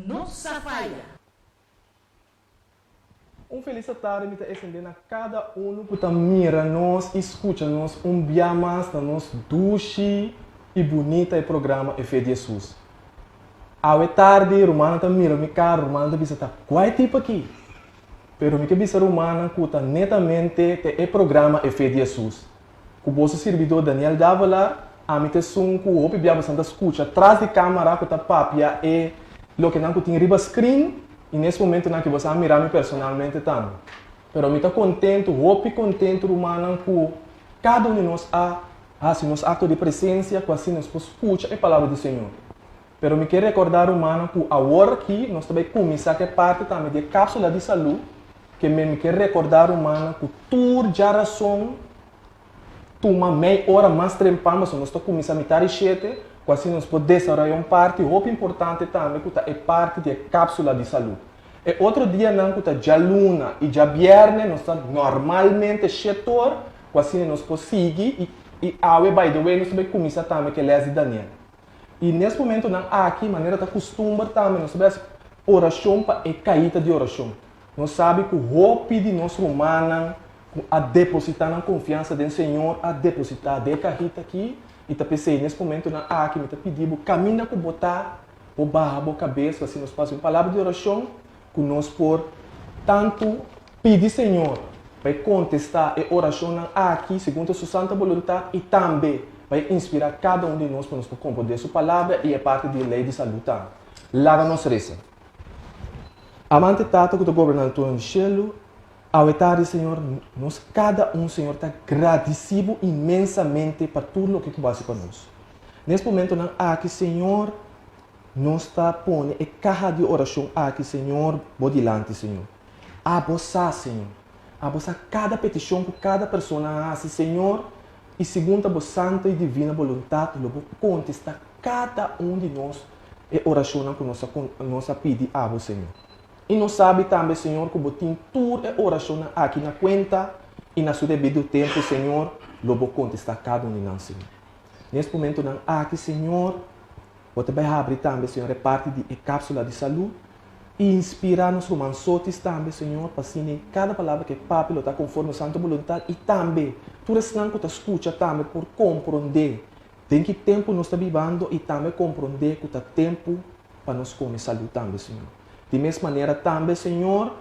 nossa falha. Feliz tarde, me está estendendo a cada um que mira nós, escuta nós, dia mais na nosso duche e bonita e programa e fé de Jesus. À tarde, Romana está mira, me caro, Romana está visita, qual tipo aqui? Pero me que bisa Romana que está netamente te programa e fé de Jesus. Que o vosso servidor Daniel Dávala, a mim te som que o biaba santa escuta, atrás de câmera que está papia e lo que não que tem riba screen. E nesse momento não que você vai mirar-me personalmente também. Pero eu estou contente, contente, Romana, que cada um de nós assim, nos ato de presença, que assim nós escuta a palavra do Senhor. Pero me quero recordar, Romana, que agora aqui nós também começamos a parte também de cápsula de saúde, que me quero recordar, Romana, que toda geração toma meia hora mais trempando, mas nós estamos começando a mitar e chete, assim nós podemos desarrollar uma parte muito importante também, que é parte da cápsula de saúde. E outro dia, não, que já luna e já viernes, nós estamos normalmente setor, assim nós podemos seguir e by the way, nós também começamos também que lese Daniel. E nesse momento, não, aqui, maneira da costumbre também, nós sabemos oração para a caída de oração. Nós sabemos que o hope de nós romanos, a depositar na confiança do Senhor, a depositar de caída aqui, e tá pensei, nesse momento, na aqui, me tá pedindo, caminha com botar, o barra, a cabeça, assim, nós passamos palavra de oração, que nós por tanto pedir Senhor, vai contestar a oração aqui, segundo a sua santa vontade, e também vai inspirar cada um de nós para nos compreender sua palavra e a parte da lei de saúde. Lá nos reza. Amante Tata, que tu governante no céu, ao etário, Senhor, nós, cada um, Senhor, está agradecido imensamente por tudo o que tu faz para nós. Nesse momento, aqui, Senhor, nós está pondo a carra de oração aqui, Senhor, bodilante, Senhor. Abossar, Senhor. Abossar cada petição que cada pessoa faz, Senhor, e segundo a vossa santa e divina vontade, eu vou contestar cada um de nós a oração que nós pedimos a você, Senhor. E nós sabemos também, Senhor, que botem toda a oração aqui na conta e na seu devido tempo, Senhor, eu vou contestar cada um de nós, Senhor. Nesse momento, aqui, Senhor, eu também abrir também, Senhor, a parte de cápsula de saúde e inspirar nos romançotes também, Senhor, para assim, cada palavra que papi está conforme a santa vontade e também, tudo isso que tu escuta também por compreender tem que tempo nós estamos vivendo e também compreender que está tempo para nós comer saúde também, Senhor. De mesma maneira também, Senhor,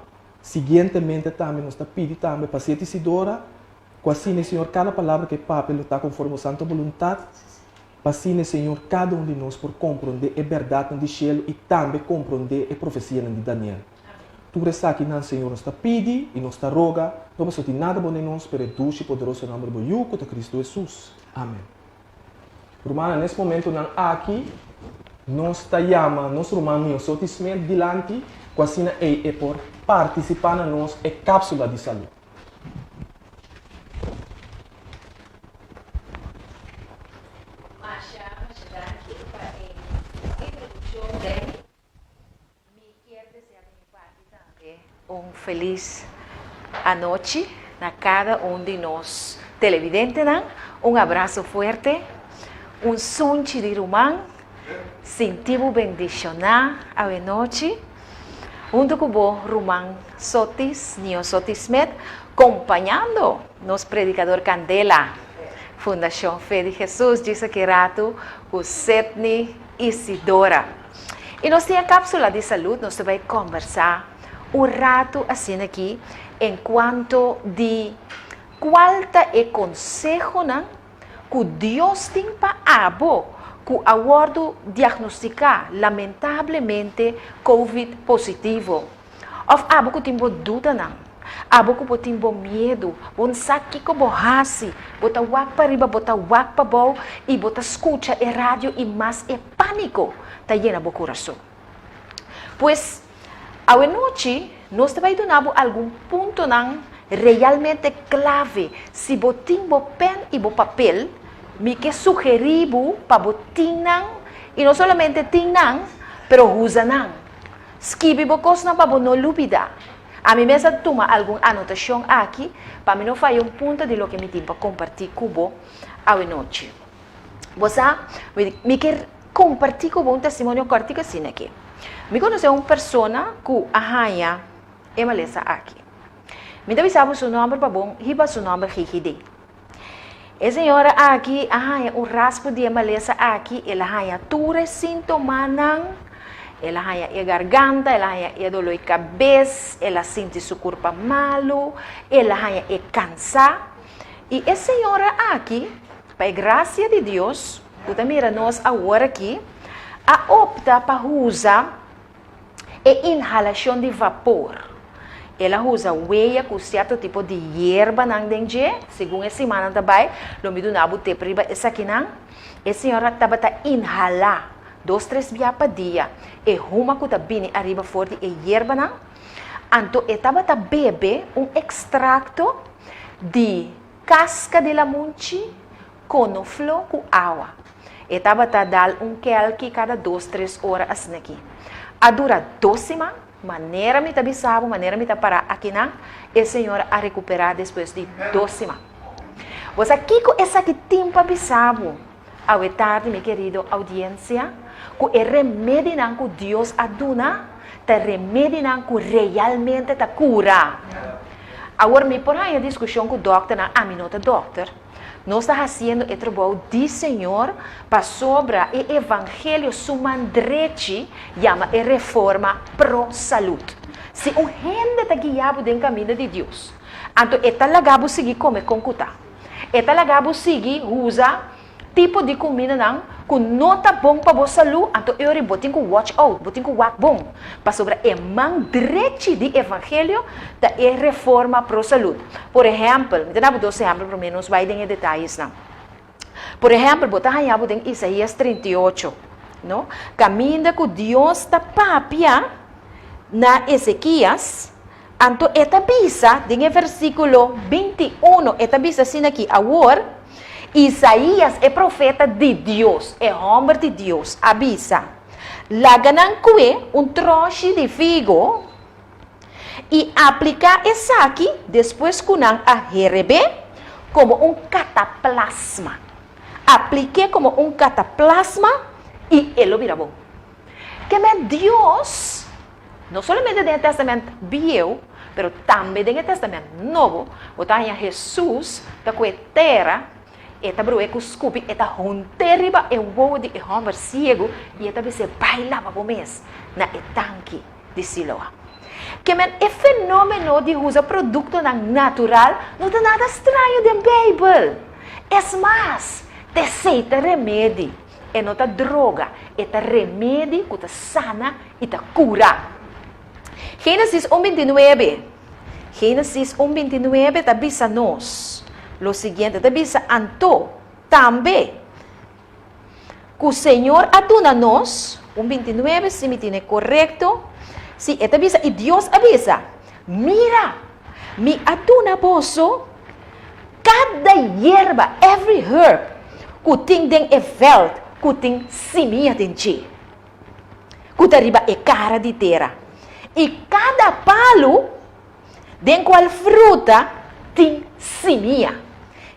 seguintemente também nós pedimos também para ser decidora, que assim, Senhor, cada palavra que papi está conforme a santa vontade, para assim, Senhor, cada um de nós por compreender a verdade do céu e também compreender a profecia de Daniel. Tudo isso aqui, Senhor, nós está pedindo e nós está roga, não vamos ter nada bom em nós, pero doce e poderoso nome de Cristo Jesus. Amém. Romana, nesse momento, aqui, nós está chamando, nós romanos, sotismente dilante, com assim, é por participar na nossa cápsula de saúde. Feliz noite a cada um de nós televidentes. Abraço forte, sonho de Román, sentivo bendicionar a noite, junto com o Román Sotis, Nio Sotis Med, acompanhando nos predicador Candela, Fundação Fé de Jesus, diz que rato, o Setni Isidora. E nós temos a cápsula de saúde, nós vamos conversar rato assim aqui, enquanto de qual é o consejo que Deus tem para abo, que aguardo diagnosticar, lamentavelmente, COVID positivo. Of abo que tem dúvida, abo que tem medo, bom saque que borrasse, bota wak para riba, bota wak para bom, e bota escuta e rádio e mais é pânico, tá llena o coração. Pois, a noite, nós também damos algum ponto realmente clave. Se botin bo pen e bo papel, me que sugeribo para botin e não somente tin pero usa Escreve bo coisa para não olvidar. A mim mesma toma alguma anotação aqui, para mim não fazer ponto de lo que me tem para compartilhar com você a noite. Você me quer compartilhar com um testemunho cortico assim aqui. Me conhece uma pessoa que arranha e maleza aqui. Me deve saber seu nome para bom, riba seu nome Hihide. A senhora aqui arranha um raspo de maleza aqui, ela arranha tudo sintoma ela arranha a garganta, ela arranha a dor de cabeça, ela sente seu corpo malo, ela arranha a cansar. E a senhora aqui, para graça de Deus, que também nós agora aqui, a opta para usar a inhalação de vapor. Ela usa weia com certo tipo de hierba nang dengue, segundo a semana também, lo me do na bote priba essa aqui nang, a senhora estava a inhalar 2-3 dias por dia, e uma que está bem arriba forte e hierba nang, então estava a beber extracto de casca de lamunchi, conoflo com água. Estava a dar quelque cada 2-3 horas assim aqui. A dura 2 semanas, maneira me tabisabo, maneira me parar aqui na, a senhora a recuperar depois de 2 semanas. Você aqui com essa aqui tempo abisabo, ao tarde, meu querido audiência, com o remédio que Deus aduna, o remédio que realmente te cura. Agora, me por aí a discussão com o doctor, a minha nota doctor, nós estamos fazendo o trabalho de Senhor para sobre o Evangelho sumandrete, chama a reforma pro-saúde. Se o gente está guiado no caminho de Deus, então está lagado seguir comer com cuta. Está lagado seguir usar tipo de comida que não está bom para a saúde, então eu botem com watch out, botem com what bom, para sobre o mandrete de Evangelho da reforma pro-saúde. Por exemplo, eu vou dar 2 exemplos, pelo menos vai em detalhes. Por exemplo, botar aí em Isaías 38, não? Caminha com Deus está papia na Ezequias, então esta bisa, em versículo 21, esta bisa assim aqui, agora, Isaías é profeta de Deus, é homem de Deus, avisa. Laganan kue troço de figo e aplicar esse aqui, depois kunang a herebe, como cataplasma. Aplique como cataplasma e ele vira bom. Que Deus, não somente no Testamento Velho, mas também no Testamento Novo, botar em Jesus, da terra, eta bro com scoop eta honteriba e wo de homem cego e eta se bailava por mês na etanque de Siloa. Que é fenômeno de usar produto natural não é nada estranho da Bíblia. É mais, te aceita remédio, é não tá droga, é tá remédio que tá sana e tá cura. Gênesis 1:29. Gênesis 1:29 tá bisa nós. Lo siguiente, te bisa anto, também, que o Senhor aduna-nos, 1:29, se me tiene correto, se te avisa, e Deus avisa, mira, me aduna vosso, cada hierba, every herb, que tem den e veld, que tem semia de ti, que arriba é cara de terra, e cada palo, den qual fruta, tem semia.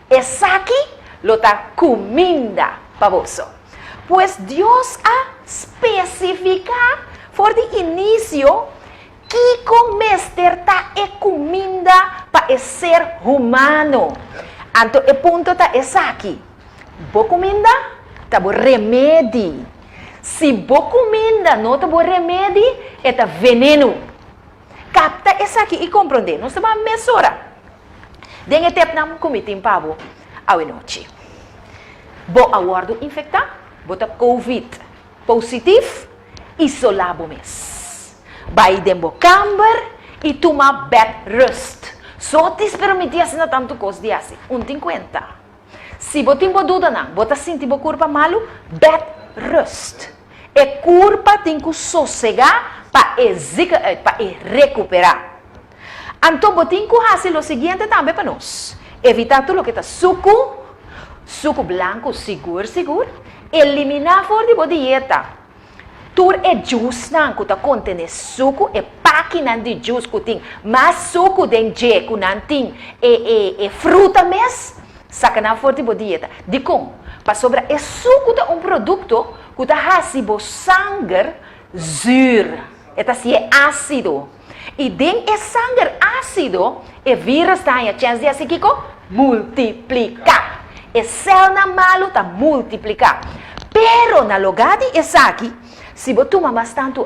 Essa aqui lo está comida para você. Pois Deus a especificar por de início que comer tá é comida para o ser humano. Então, o ponto está essa aqui. Boa comida, tá bom remédio. Se boa comida não tá bom remédio, é tá veneno. Capta essa aqui e compreender. Nós estamos a mesurar. Dengue tep nam kumitim pabo awe noite. Bo awardo infecta, bota COVID positif, isolabo mes. Vai dembo camber e toma bed rest. Só te permitia na tanto cos diasi, 1:50. Se botim bo duda não, bota sentir bo curva malo, bed rest. E curva tem que sossegar para recuperar. Então, botim que fazer o seguinte também para nós. Evitar tudo o que está suco branco, seguro. Eliminar fora de dieta. Tur é juice não, que está contendo suco, é páquina de juice que tem, mas suco de que não tem, é fruta mesmo, sacanar fora de dieta. De como? Para sobrar, é suco de produto que está fazendo sangue zuur. Esta sí é ácido. E den é sangue ácido, e vírus tem a chance de assim, multiplicar. E célula malo está multiplicar. Pero na lugar de essa aqui, se você toma bastante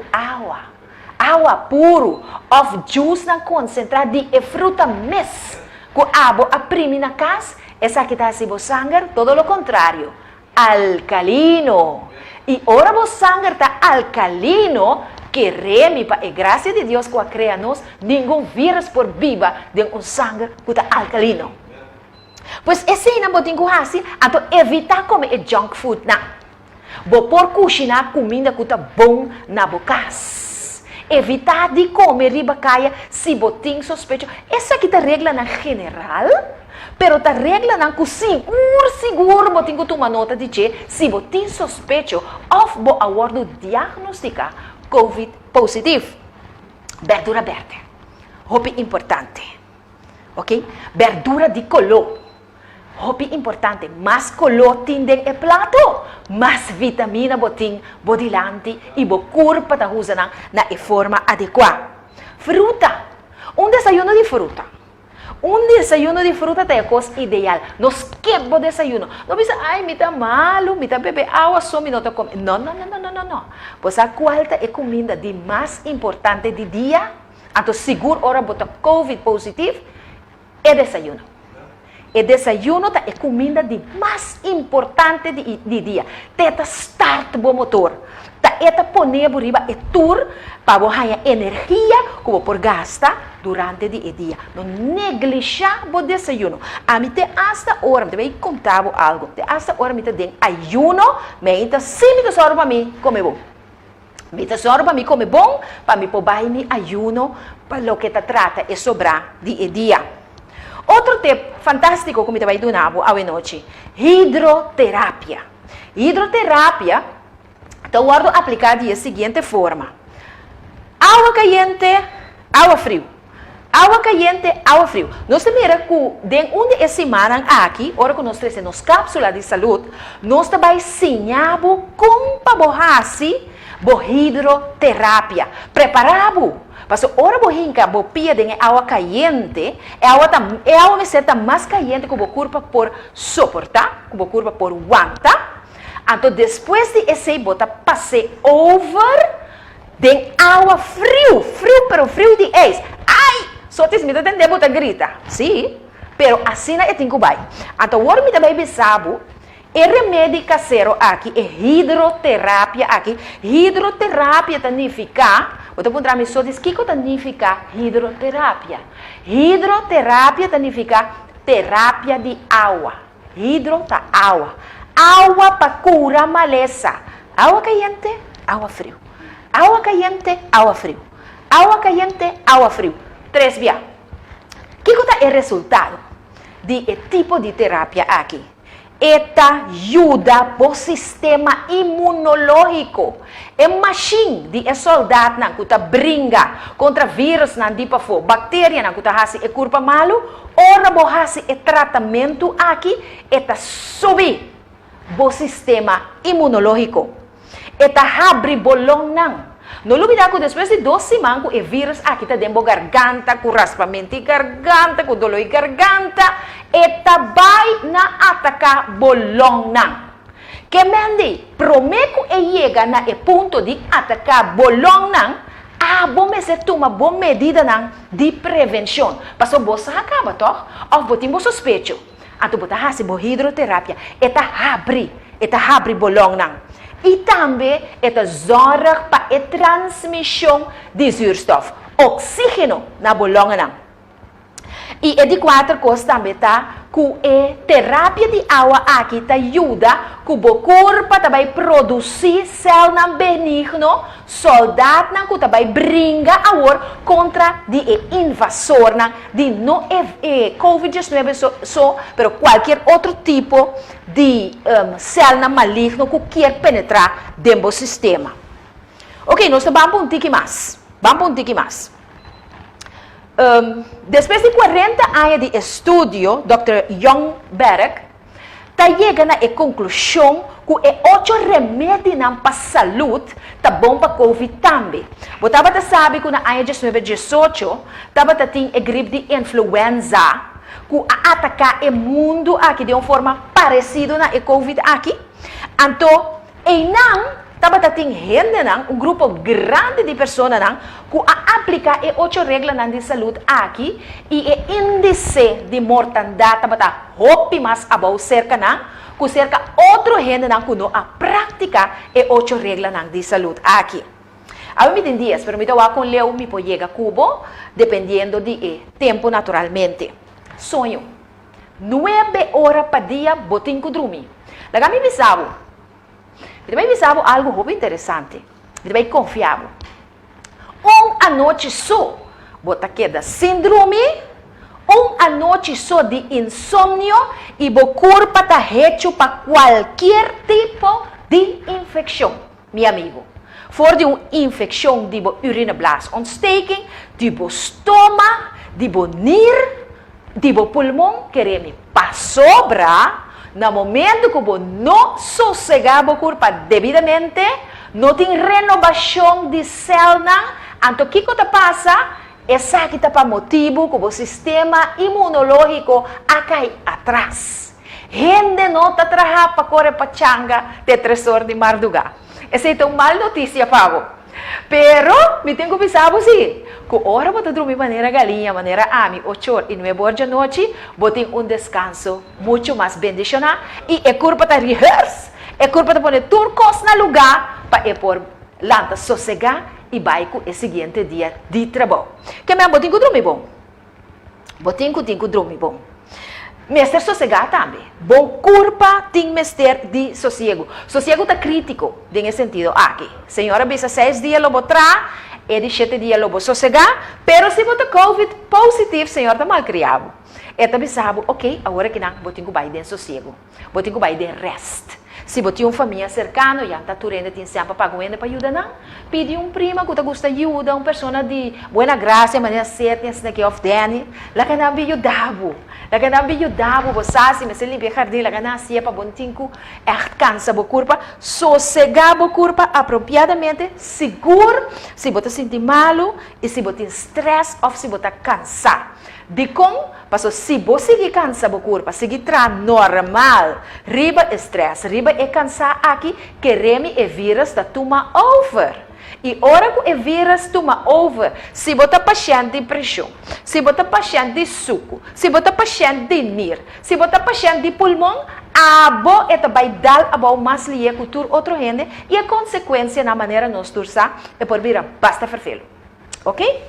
água puro, of juice na concentrado de fruta mes, com água a prime na casa, essa aqui está assim, sangue, todo o contrário, alcalino. E ora o sangue está alcalino, que reme para a graça de Deus que cria nós, nenhum vírus por viva de sangue que está alcalino. Pois esse aí não pode assim, então evitar comer junk food na. Vou por cozinhar comida que está bom na boca. Evitar de comer ribacaia se botim suspeito. Essa aqui tá regra na general, pero tá regra na que seguro botim que toma nota de que se botim suspeito of bo awardo diagnostica COVID positivo. Verdura verde. Hopi importante. Ok? Verdura de color. Hopi importante, mais color tindem é plato, mais vitamina botim, bodilante e bo corpo da usa na forma adequada. Fruta, desayuno de fruta. Desayuno de fruta é a coisa ideal. Nós quebra desayuno. Não pensa, ai, me tá malo, me tá bebe água só, me não tá comendo. Não. Pois a quarta é comida de mais importante de dia, então seguro hora botar COVID positivo, é desayuno. E desayuno é comida de mais importante de dia. Teta start bo motor. Eta poner por riba e tur para ganhar energia como por gastar durante o dia. Não neglijar o desayuno. A mim te hasta hora, me vai contar algo. Te hasta hora me te den ayuno, me então sim me só para mim comer bom. Me te só para mim comer bom, para mim poder me ayuno para lo que te trata e sobrar de dia. Outro tip fantástico que me vai dar à noite, hidroterapia. Hidroterapia, eu vou aplicar da seguinte forma: água quente, água frio. Água quente, água frio. Nós temos que, de onde é semana aqui, hora que nós trazemos cápsula de saúde, nós também ensinamos como para hidroterapia. Preparamos. Mas ora bo hinca bo pia de água quente, água me certa mais quente que o corpo por suportar, que o corpo por aguentar. Então depois de esse bota passe over de água frio, frio de ex. Ai, só te me entender bota grita. Sim, pero assim é tem que vai. Então ora me também sabe. E remédio caseiro aqui é hidroterapia aqui. Hidroterapia significa, você pode me só dizer o que significa hidroterapia. Hidroterapia significa terapia de água. Hidro tá água. Água para curar maleza. Água quente, água frio. Água quente, água frio. Água quente, água frio. 3 dias. O que é o resultado de tipo de terapia aqui? Esta ajuda o sistema imunológico. É machine de soldado que está brinca contra vírus na dipa fo, bactéria que está hasi e corpo malo, ora bo hasi e tratamento aqui, esta subir o sistema imunológico. Esta abre bolão não. Não olvidar que depois de 2 semanas o vírus aqui está dentro da garganta, com raspamento de garganta, com dor de garganta, eta vai na atacar bolão não. Que mende, prometo e chega na ponto de atacar bolão não, bom me ser toma boa medida não de prevenção. Passou você acaba, toh? Ou botem bo suspeito. Então botar hasi bo hidroterapia, eta abre bolão não. E também esta zorra para a transmissão de zuurstof, oxígeno na bolonga não. E de 4 coisas também tá que a terapia de água aqui te ajuda que o corpo também produzir célula benigno, soldado que também brinca agora contra de invasor de não COVID-19 só, pero qualquer outro tipo de célula maligna que quer penetrar dentro do sistema. Ok, nós vamos um pouquinho mais. Depois de 40 anos de estudo, Dr. Young Berg está chegando à conclusão que é 8 remédios para a saúde, tá bom para Covid também. Você tá sabe que na ano 2018, tava tem a gripe de influenza, que atacar o mundo aqui de uma forma parecida na Covid aqui. Então, tava tem gente grupo grande de pessoas que aplica e 8 regras de saúde aqui e o índice de mortandade tava hopi mais abaixo cerca que cerca outro gente que não prática e 8 regras de saúde aqui. A mim tem dias, pero me dá com leu me pode chegar a Cuba, dependendo de tempo naturalmente. Sonho. 9 horas para dia, botinho que dormir. Laga me bisavo. Me também bisavo algo muito interessante. Me também confiável. A noite só, bota queda síndrome, a noite só de insônia e o corpo está hecho para qualquer tipo de infecção, meu amigo. For de uma infecção de urineblasontsteking, de estômago, de nier, de pulmão, queremos passou no momento que você não sossegar o corpo devidamente, não tem renovação de célula, então o que passa? Essa aqui está para motivo que o sistema imunológico cai atrás. Gente não está trabalhando para correr para changa de 3 horas de madrugada. Essa é uma má notícia, Pavo. Pero, me tenho que pensar assim, que hora você dormir de maneira galinha, maneira 8 horas e 9 horas da noite, você tem descanso muito mais bendicional e a corpo está rehearse, a corpo está pondo tudo no lugar para pôr lanta sossegar e vai com o seguinte dia de trabalho. Que mesmo, você tem que dormir bom. Você tem que dormir bom. Mestre sossegar também. Bom corpo tem mestre de sossego. Sossego está crítico, nesse sentido. Aqui, senhora, bisa 6 dias lobo tra, e de 7 dias lobo sossegar, pero se você COVID positivo, senhora está mal criado. E também sabe, ok, agora que não, você tem que ir de sossego. Você tem que ir de rest. Se você tem uma família cercana, já está turendo, tem sempre para ajudar, não? Pede prima que gosta de ajuda, uma pessoa de boa graça, maneira certa, esse aqui of Danny, lá que não me ajudava. Lá que não me ajudava, você me se limpar jardim, lá que não se para bom tempo, cansa o corpo, sossegar o corpo apropriadamente, seguro, se você sentir malo, e se você tem estresse, ou se você cansado. De como, passou se você seguir cansado o corpo, seguir normal, riba estresse, riba é cansar aqui, queremos e vírus da toma over. E hora que o vírus toma over, se você paciente de pressão, se você paciente de suco, se você paciente de NIR, se você paciente de pulmão, abo vai dar abo mais lia cultura outro gente e a consequência na maneira nós torçar é por vir basta farfelo. Ok?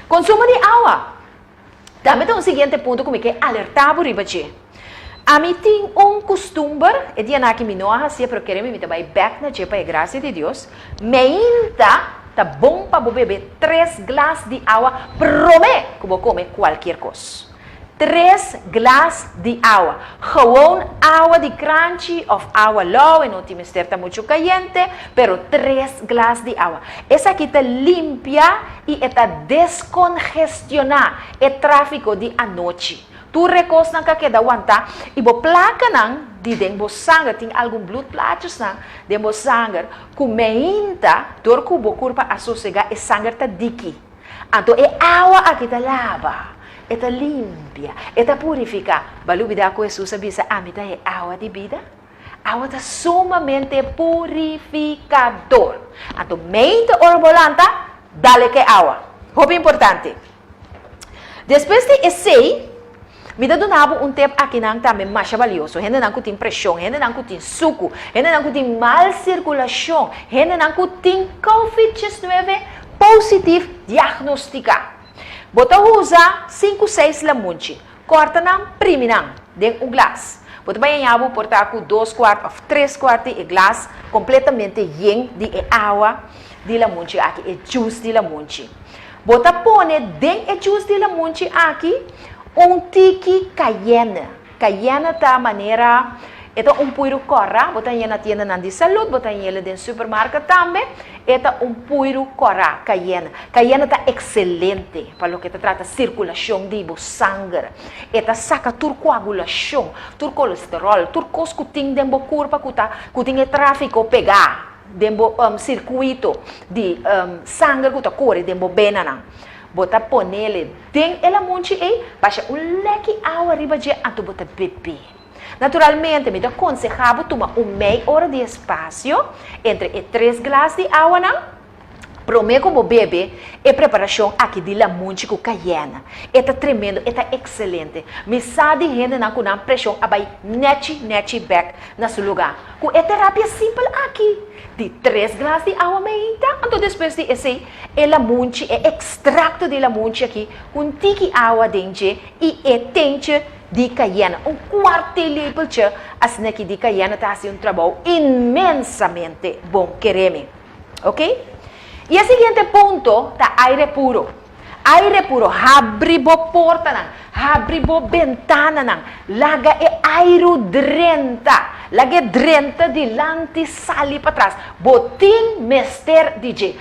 Consumo de água. Também tem um seguinte ponto como que alertar por ribache. A mim tem costume, e dia na que me não assim, porque queremos me também back na chepa e graça de Deus, me tá bom para beber 3 glass de água, promete que vou comer qualquer coisa. 3 glass de água. Gewoon água de crunchy ou água low, e não tem estar muito caliente, pero 3 glass de água. Essa aqui está limpia e está descongestionar o tráfego de a noite. Tu recosta que queda aguentar e bo placa não de dentro sangue tem algum blood platos não de bo sangue com meinta dor que bo corpo a sossegar e sangue tá diqui. Então é água aqui tá lava. Está limpia, está purifica. Balu vida com Jesus avisa, amita é água de vida. Água está sumamente purificador. Então, mente orbolanta, dale que água. Muito importante. Depois de esse, me dá um tempo aqui não também mais valioso. Gente não tem pressão, gente não tem suco, gente não tem mal circulação, gente não tem COVID-19 positivo diagnosticado. Bota usa 5, 6 lamunchi. Corta não, prime não, dentro um glass. Bota bem água, portar com 2 quartos ou 3 quartos de glass, completamente yen de água de lamunchi aqui, é juice de lamunchi. Bota põe dentro do juice de lamunchi aqui, tiki cayenne. Cayenne tá a maneira Ito puiro cora, botan yan na tienda nan di salud, botan yan din supermarket também. Ito puiro cora, cayena. Cayena tá excelente para lo que te trata circulação de sangue. Ito saca tur coagulação, tur colesterol, tur cos kuting dembo curva kuting e tráfico pegar, dembo circuito de sangue kuta corre dembo benana. Bota ponele den ela monte baixa leque água riba de anto bota bebê. Naturalmente, me aconselhava tomar meia hora de espaço entre 3 glass de água, não? Prometo como bebê e preparação aqui de la monte com cayena. Está tremendo, está excelente. Me sabe gente não com pressão abai neti back na seu lugar. Com a terapia simples aqui. De 3 glass de água meia, então depois de esse, ela monte, extrato de la monte aqui, com tiki água dentro e tente de cayena, quarto de assim aqui de cayena está fazendo trabalho imensamente bom, quereme, ok? E o seguinte ponto está aire puro. Aire puro, abre a porta, abre a ventana, laga aire drenta dilante sali para trás. Botin mester de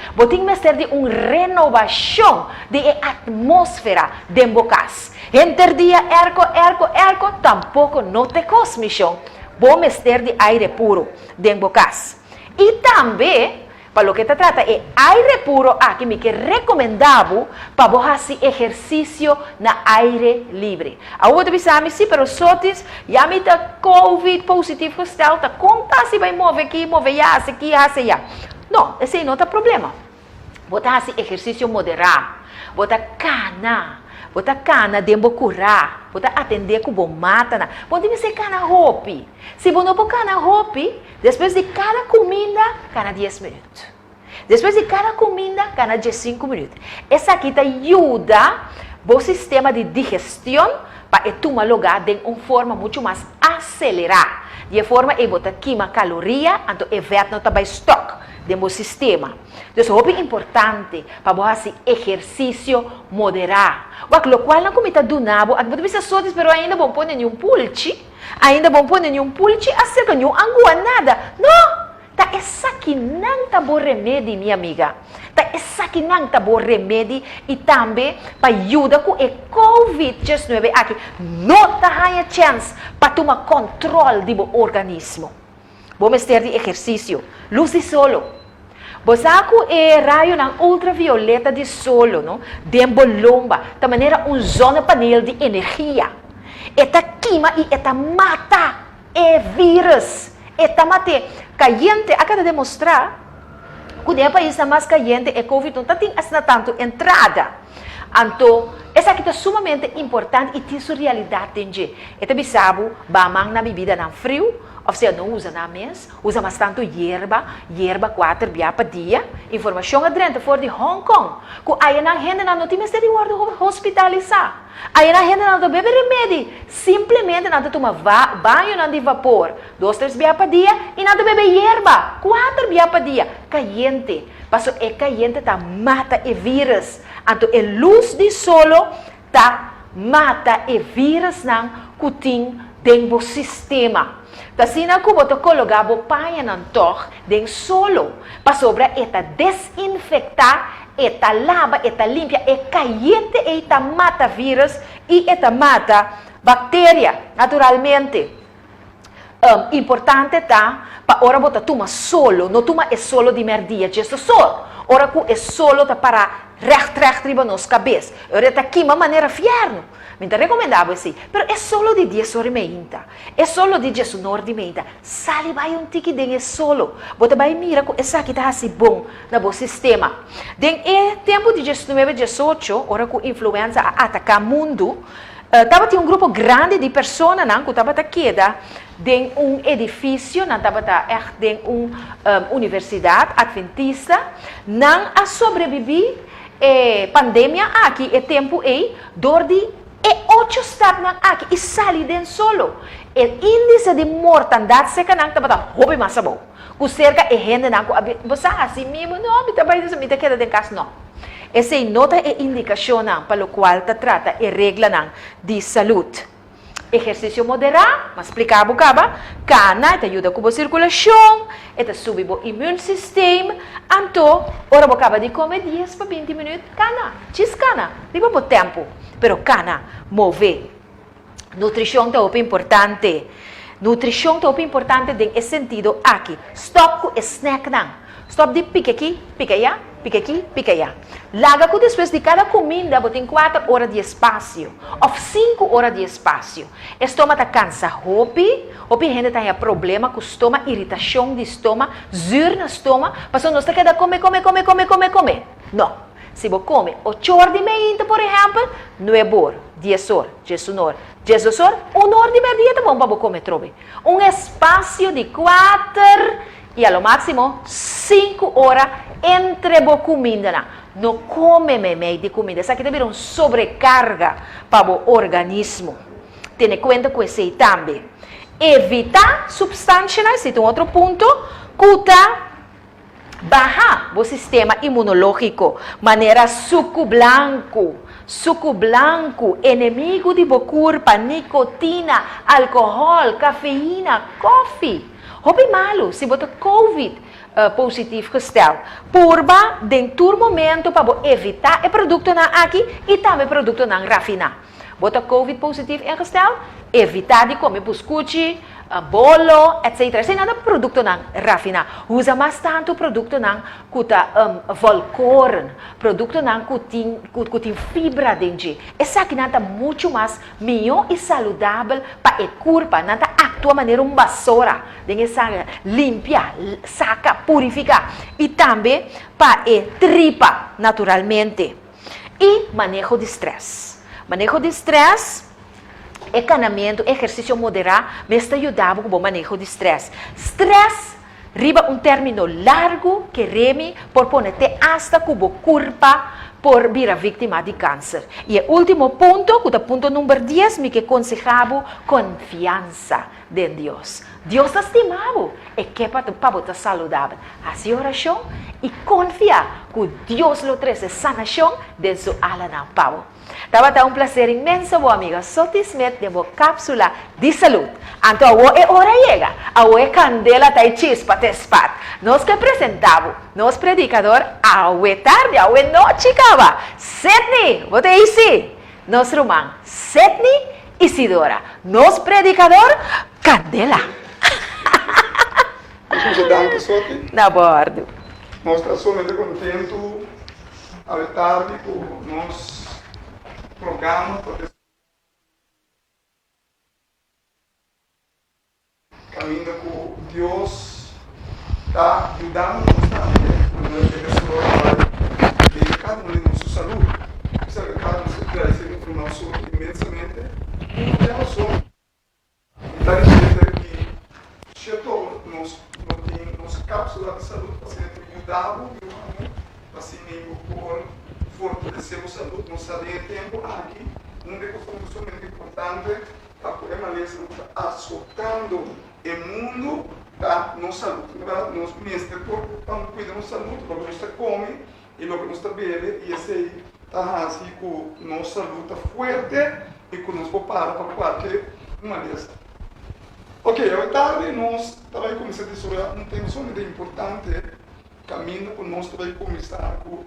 renovação de atmosfera de bocas. Entre dia erco, tampouco não te cosmichão. Bom mester de aire puro de bocas. E também para lo que te trata aire puro aqui me que recomendado para fazer exercício na aire livre. A outra vez sim, pero sotis já me tá COVID positivo está conta se vai mover aqui, mover aqui, já. Não, esse não tá problema. Botar esse exercício moderado, botar cana dembo curar, botar atender com bom mata, pode ser cana hopi. Se você não pôr cana hopi, depois de cada comida, cana 10 minutos. Depois de cada comida, cana 15 minutos. Essa aqui te ajuda o sistema de digestão para tomar lugar de uma forma muito mais acelerada. De forma que você queima caloria, então evita não ter estoque do sistema. Então, é importante para você fazer exercício moderado. O qual não comita do nabo, você precisa só mas ainda bom pôr nenhum pulche, acerca nenhum anguanada. Não! Tá essa aqui não tá bom remédio, minha amiga. Tá essa aqui não tá bom remédio e também para ajudar com o COVID-19 aqui. Não tá a chance para tomar controle do organismo. Vamos ter de exercício. Luz de solo. Bosaco raio na ultravioleta de solo, não? Dembo lomba, de maneira zona painel de energia. Eta queima e eta mata vírus. Eta mate caliente, acaba de demonstrar que o país mais caliente é COVID, não tem tanto entrada. Então, essa aqui é sumamente importante e tem sua realidade. Eta bisabo, bamang na bebida na frio, ou seja, não usa na mês, usa bastante hierba 4 dias por dia. Informação adrente fora de Hong Kong. Que aí na gente não tem mais de hospitalizar. Aí na gente não bebe remédio. Simplesmente não toma banho de vapor. 2, 3 dias por dia. E não bebe hierba 4 dias por dia. Caliente. Passo é caliente, tá mata e vírus. Então, a luz de solo tá mata e vírus não cutim dentro do sistema. Assim, na cubo to colocar o paia não tor dentro solo para sobra eta desinfectar, eta lava, eta limpia, é caliente, eta mata vírus e eta mata bactéria naturalmente. Importante tá para ora bota toma solo, não toma é solo de merdia, gesto sol. Ora ku é solo tá para recht riba nos cabeça. Ora tá aqui uma maneira fierno. Me recomendava assim, mas é solo de 10 horas e meia. É solo de 10 horas e meia. Sali vai tiki den é solo. Bota vai mira com essa aqui tá assim bom na bom sistema. Den tempo de 19, 18, ora com influenza a atacar mundo, tava tinha grupo grande de pessoas não que tava aqui em edifício, não tava em universidade adventista, não a sobreviver pandemia aqui é tempo dor de 8 estados aqui e sali den solo. O índice de mortandade seca não tava hobby mais bom. O cerca é gente não você assim mesmo não me trabalha isso me queda de casa não. Essa nota é indicação para o qual te trata e regra de saúde. Exercício moderado, mas explicar bocaba, cana, te ajuda com a circulação, te sube o immune system, então, ora bocaba de comer 10 para 20 minutos, cana, cana, digo por tempo, pero cana, mover. Nutrição é importante. Nutrição é importante nesse sentido aqui. Stop com snack não. Stop de pique aqui, pique allá, pique aqui, pique allá. Larga que depois de cada comida, você tem 4 horas de espaço, ou 5 horas de espaço. Estômago está cansa, hopi gente tem problema com o estômago, irritação de estômago, zur no estômago, mas não está queda comer. Não. Se você come 8 horas de meia, por exemplo, 9 horas, 10 horas, 11 horas, 12 horas, 1 hora de meia tá bom para você comer trobe. Espaço de 4 e a lo máximo 5 horas entre a comida. Não come meio de comida. Isso aqui deve ser sobrecarga para o organismo. Tenha conta com isso também. Evitar substâncias, se tem outro ponto, bajar o sistema imunológico, maneira suco blanco, inimigo de corpo, nicotina, álcool, cafeína, coffee. Hobby malo, se você COVID positivo gesteld, porba, dentro momento para evitar o produto na aqui e também produto na rafinar. Bota COVID positivo ingesteld, evitar de comer biscoito, bolo, etc. Sem nada produto não rafinar. Usa mais tanto produto não que volcorn, produto não que tem fibra dentro. Essa aqui nada muito mais melhor e saudável para o corpo, nada atua de maneira vassoura, de essa limpia, saca, purificar e também para a tripa naturalmente. E manejo de estresse. Manejo de estresse. Encanamento, exercício moderado, me está ajudando com o manejo de estresse. Estresse, riba término largo que reme por ponerte hasta com o corpo por vir a vítima de câncer. E o último ponto, que é o ponto número 10, me que aconsejava confiança de Deus. Deus está estimado e que para estar saudável. Assim oração e confiar que Deus lo traz sanação de sua alma na pau. Estava um prazer imenso, boa amiga. Soti Smith de uma cápsula de saúde. Então, a hora chega. A candela está chispa, tespat. Nós que apresentamos, nós predicador, a tarde, a noite, cava. Sidney, você aí, nós irmão, Sidney Isidora. Nós predicador, candela. Muito danke, Soti. Na bordo. Nós estamos somente contentos a tarde com nós programa caminhando com Deus está ajudando cada um de nossa saúde. Precisa que cada um se trazer informação imensamente em relação. Está dizendo que se nos cápsulas de saúde para ser ajudado assim por fortalecer a saúde, não saber tempo aqui, onde é muito importante para poder estar azotando o mundo da nossa saúde. Nós ministramos para cuidar da nossa saúde, para que nós come e para que nós bebe, e esse aí está assim com nossa saúde forte e com nos prepara para qualquer uma dessas. Ok, hoje tarde nós também começamos sobre um tema muito importante, caminho que nós também começar com o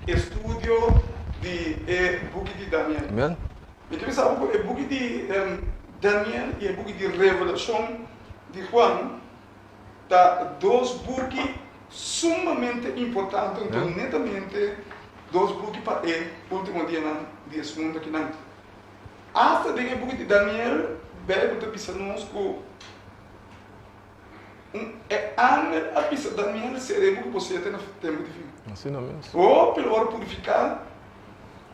estudio de book de Daniel. Amen. E que pensava que o book de Daniel e o book de Revelação de Juan, tá dois books sumamente importantes, então netamente dois books para o último dia de segunda que não. Hasta de o book de Daniel, bem que pensamos que a pista Daniel seria que você tem no tempo de fim. Assim não mesmo. Ou pelo hora purificar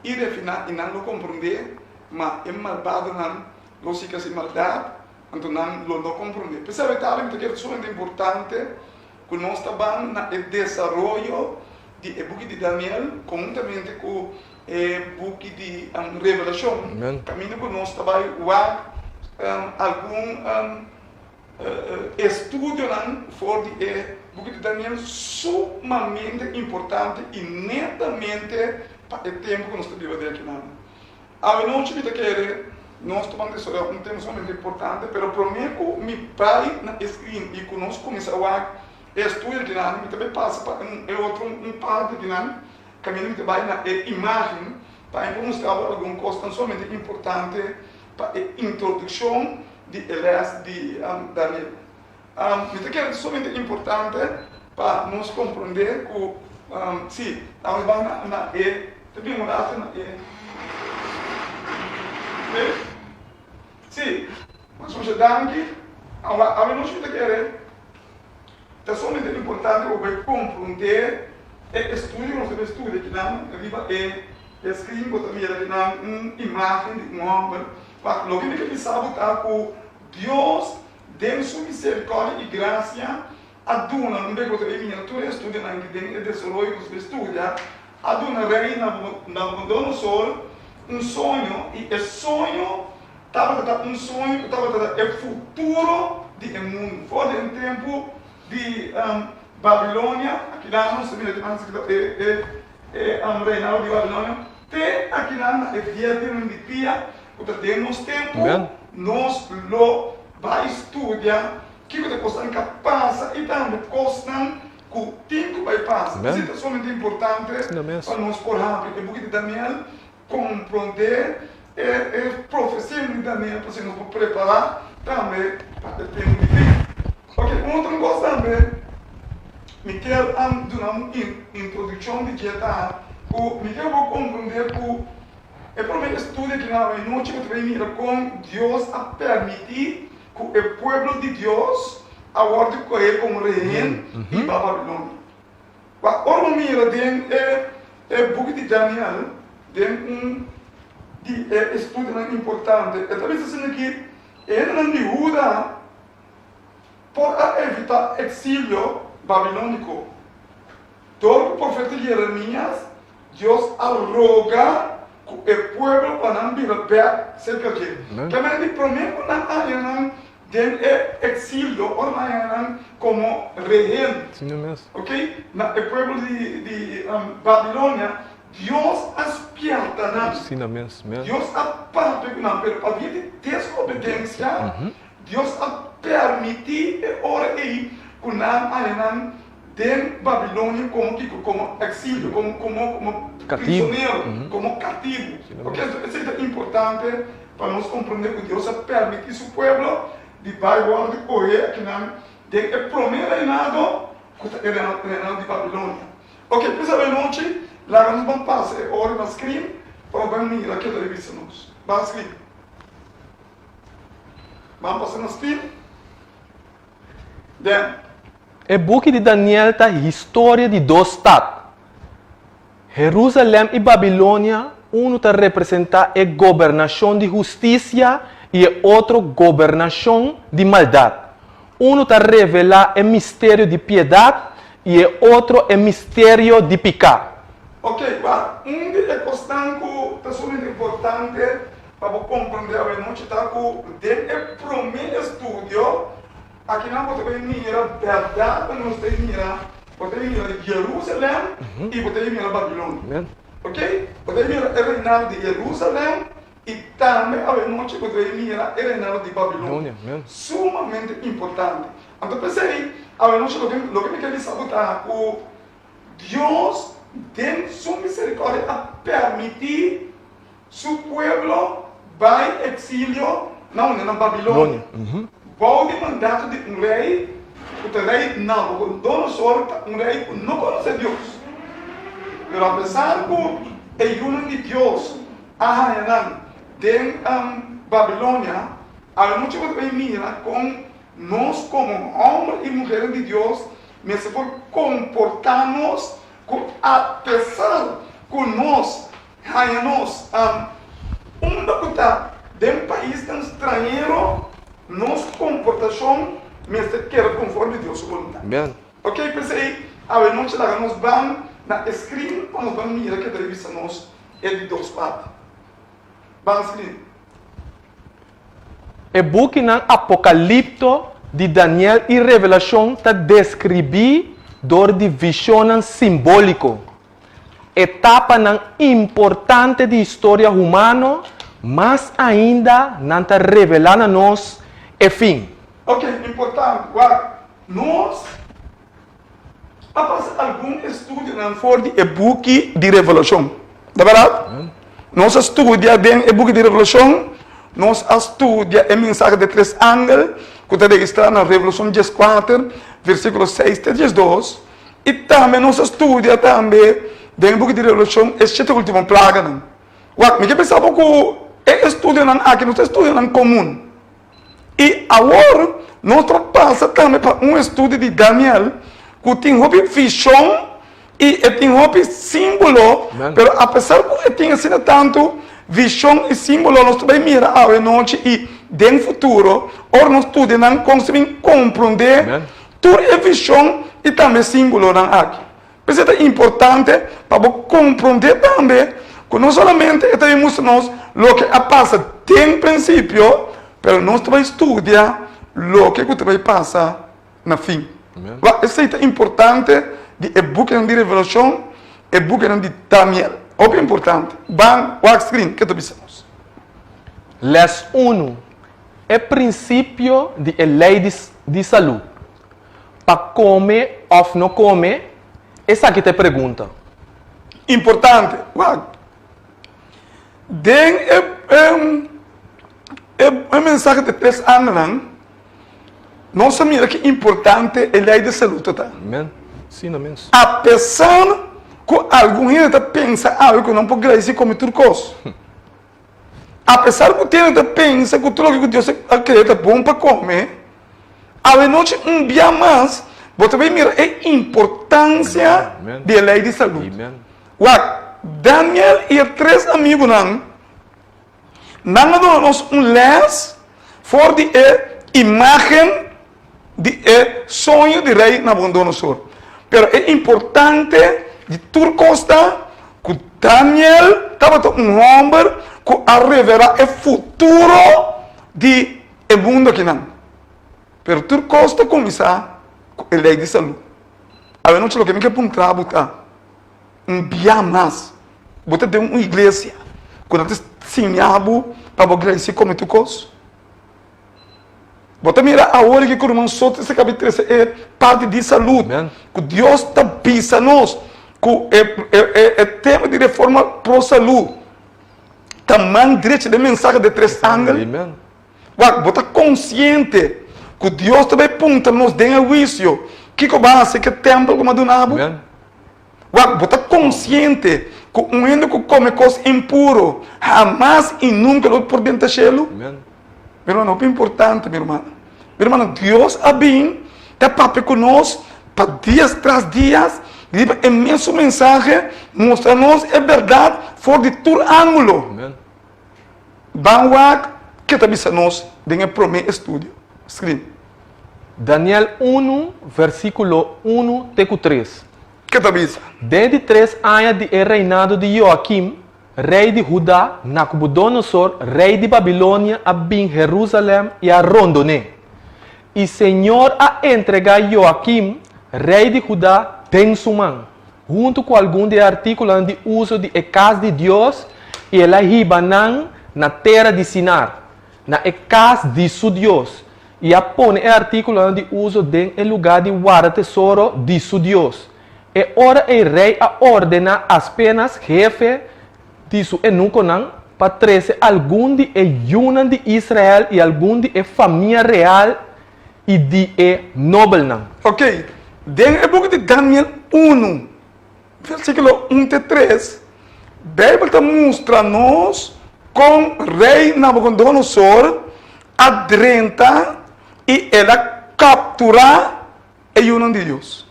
e refinar e não compreender, mas é malvado não, lógica de maldade, então não compreender. Percebe que é muito importante que nós estamos no desenvolvimento do book de Daniel, conjuntamente com o book de Revelação. Caminho que nós estamos algum estudo for de book de Daniel sumamente importante e netamente para o tempo que nós estamos vivendo aqui. A noite eu quero nós tomamos isso, é um tema somente importante, mas para mim, que meu pai na escreve e que nós começamos a estudar de nada, me também passa para um parte de nada, caminho de vai na imagem, para mostrar alguma coisa somente importante para a introdução de Elias de Daniel. Me quero somente importante para nós compreender que, sim, nós vamos na também mudar na sim, mas hoje daqui, a nós não queremos, é somente importante para compreender estudo, nós temos estudo que não, arriba escreve também uma imagem de um homem, mas o que me sabe é que Deus, dentro de sua misericórdia e graça, aduna, não é que eu minha leitura estuda na que tem desenvolver os estudos, aduna rei na mundo sol, um sonho e esse sonho estava um sonho, estava o futuro do mundo, fora do tempo de Babilônia, aqui lá não se mira reinado de Babilônia, até aqui lá na dia de um dia, temos tempo, nós lo vai estudar que você possa capaz e também costam que o tempo vai passar. Isso é somente importante para nós por rápido, porque de Daniel compreender a profecia de Daniel para nos preparar também para o tempo de fim. Ok, outra coisa também, me quero dar uma introdução de dieta, me quero compreender que é para mim estudo que na noite que vai mirar com Deus a permitir que o povo de Deus agora correr como rei e Babilônia. Agora mira dentro do book de Daniel, dentro estudo importante. É talvez assim que ele de Judá para evitar exílio babilônico. Todo o profeta Jeremias, Deus arroga que o povo para não vir perto cerca de. Também ele promete que não há de exílio ou não como rei. Ok? Na o povo de Babilônia, Deus aspirta na. Deus aparte não, mas para vir de desobediência, Deus a permitir ora aí que não há de Babilônia como exílio, como prisioneiro, como cativo. Porque isso é importante para nós compreender que Deus permite seu povo de bairro de correr que não de primeiro reinado que reinado de Babilônia. Ok, precisa ver noite, lá nós vamos passar hora na screen para vamos mirar aqui da revista nós. Vamos screen. Vamos passar na screen. O book de Daniel está a história de dois estados. Jerusalém e Babilônia, um está representa a governação de justiça e o outro governação de maldade. Um está revela o mistério de piedade e o outro o mistério de pecado. Ok, é constante, é super importante para compreender a noite está com o primeiro estudo. Aqui não você mira verdade, não você mira Jerusalém e você mira Babilônia. Ok? Você mira o reinado de Jerusalém e também a noite você mira o reinado de Babilônia. Sumamente importante. Então pensei, a noite lo que me quer saber que Deus tem sua misericórdia a permitir seu povo vai exílio na Babilônia. Qual o mandato de um rei? O rei não, o dono só um rei não conhece Deus. Mas apesar que é o de Deus, a de Babilônia, a gente vai mirar com nós como homens e mulheres de Deus, mas se for comportarmos apesar que nós, de um país tão estrangeiro, nossa comportação mas quer conforme Deus vontade. Ok, pensei, a noite lá nós vamos na screen, nós vamos mirar que a revista nós é de duas partes. Vamos screen. O book na Apocalipto de Daniel e Revelação está descrever dor de visão simbólico. Etapa importante de história humana mas ainda não está revelando a nós o fim. Ok, importante. Guarda, nós, após algum estudo não for de e-book de revelação, é verdade? Nós estudamos dentro do e-book de revelação, nós estudamos a mensagem de 3 ángeles, que está registrado na Revelação 14, versículos 6 até 12, e também nós estudamos também dentro do e-book de revelação, as 7 últimas pragas. Guarda, me pensava que é estudo aqui, nós estudamos em comum. E agora, nós passamos também para um estudo de Daniel, que tem uma visão e tem um símbolo, mas apesar de que tem assim tanto visão e símbolo, nós também miramos a noite e no futuro, ou nós todos não conseguimos compreender toda a visão e também símbolo aqui. Por isso é importante para compreender também que não somente estamos nós o que passa no princípio, mas nós também estudamos o que vai passar no fim. Isso é importante de e-book de revelação, e-book de Daniel. É importante. Van, o screen, que tu pensamos? Les 1. É princípio de lei de saúde. Para comer ou não comer, essa aqui te pergunta. Importante. A mensagem de 3 anos, nós sabemos que é importante a lei de saúde. Amém. Sim, amém. Apesar que alguns gente pensa que não pode crescer como turcos. Apesar que tem gente pensa que tudo que Deus acredita é bom para comer, a noite dia mais, você vai mirar a importância da lei de saúde. Daniel e 3 amigos não dão-nos les for de imagem de sonho de rei Nabucodonosor. Pero é importante de turcos que Daniel estava um homem que a revelar o futuro de mundo aqui não. Pero turcos está começar com a lei de saúde. A não te lo que me quer apontar dia mais. Você tem uma igreja quando você sinhabo para você como turcos. Você mira a hora que o irmão solta esse capítulo é parte de saúde. Que Deus está pisando nós. Que é tema de reforma pro saúde. Também direito de mensagem de 3 ángeles. Você está consciente que Deus também aponta nos dentro do juízo. Que vai ser que templo como do Nabo. Você está consciente que um índio que come coisas impuras jamais e nunca lo por dentro do cielo. Meu irmão, é importante, meu irmão. Meu irmão, Deus é bem, está papo conosco, para dias tras dias, e imenso mensagem, mostra-nos a verdade, fora de todo ângulo. Vamos lá, que está dizendo nós, no primeiro estudo. Escreve. Daniel 1, versículo 1 até 3. Que está dizendo? Desde 3 anos de reinado de Joaquim, rei de Judá, Nabucodonosor, rei de Babilônia, a bem Jerusalém e a rondoné. E Senhor a entregar Joaquim, rei de Judá, em sua mão, junto com algum de artículos de uso de casa de Deus, e ela ribanan na terra de Sinar, na casa de seu Deus, e a põe artículos de uso de lugar de guarda tesouro de seu Deus. E ora o rei a ordena as penas jefe disso é nunca não para trazer algum de Yunan de Israel e algum de família real e de nobre não. Ok. Dentro do livro de Daniel 1, versículo 1 a 3, a Bíblia está mostrando-nos com o rei Nabucodonosor adrenta e ela captura o Yunan de Deus.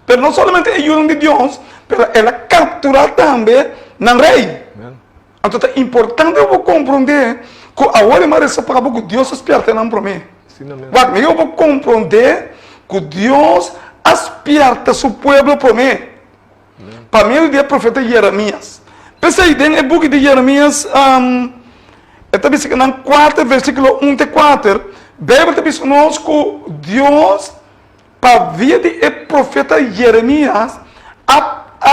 Mas não somente o Yunan de Deus, mas ela captura também o rei. Então é importante eu compreender que agora é para que Deus espera não para mim. Mas eu vou compreender que Deus espera seu povo para mim. Para mim, o dia profeta Jeremias. Pensa aí, no book de Jeremias, está dizendo no 4, versículo 1 a 4, a Bíblia está dizendo que Deus, para via de profeta Jeremias,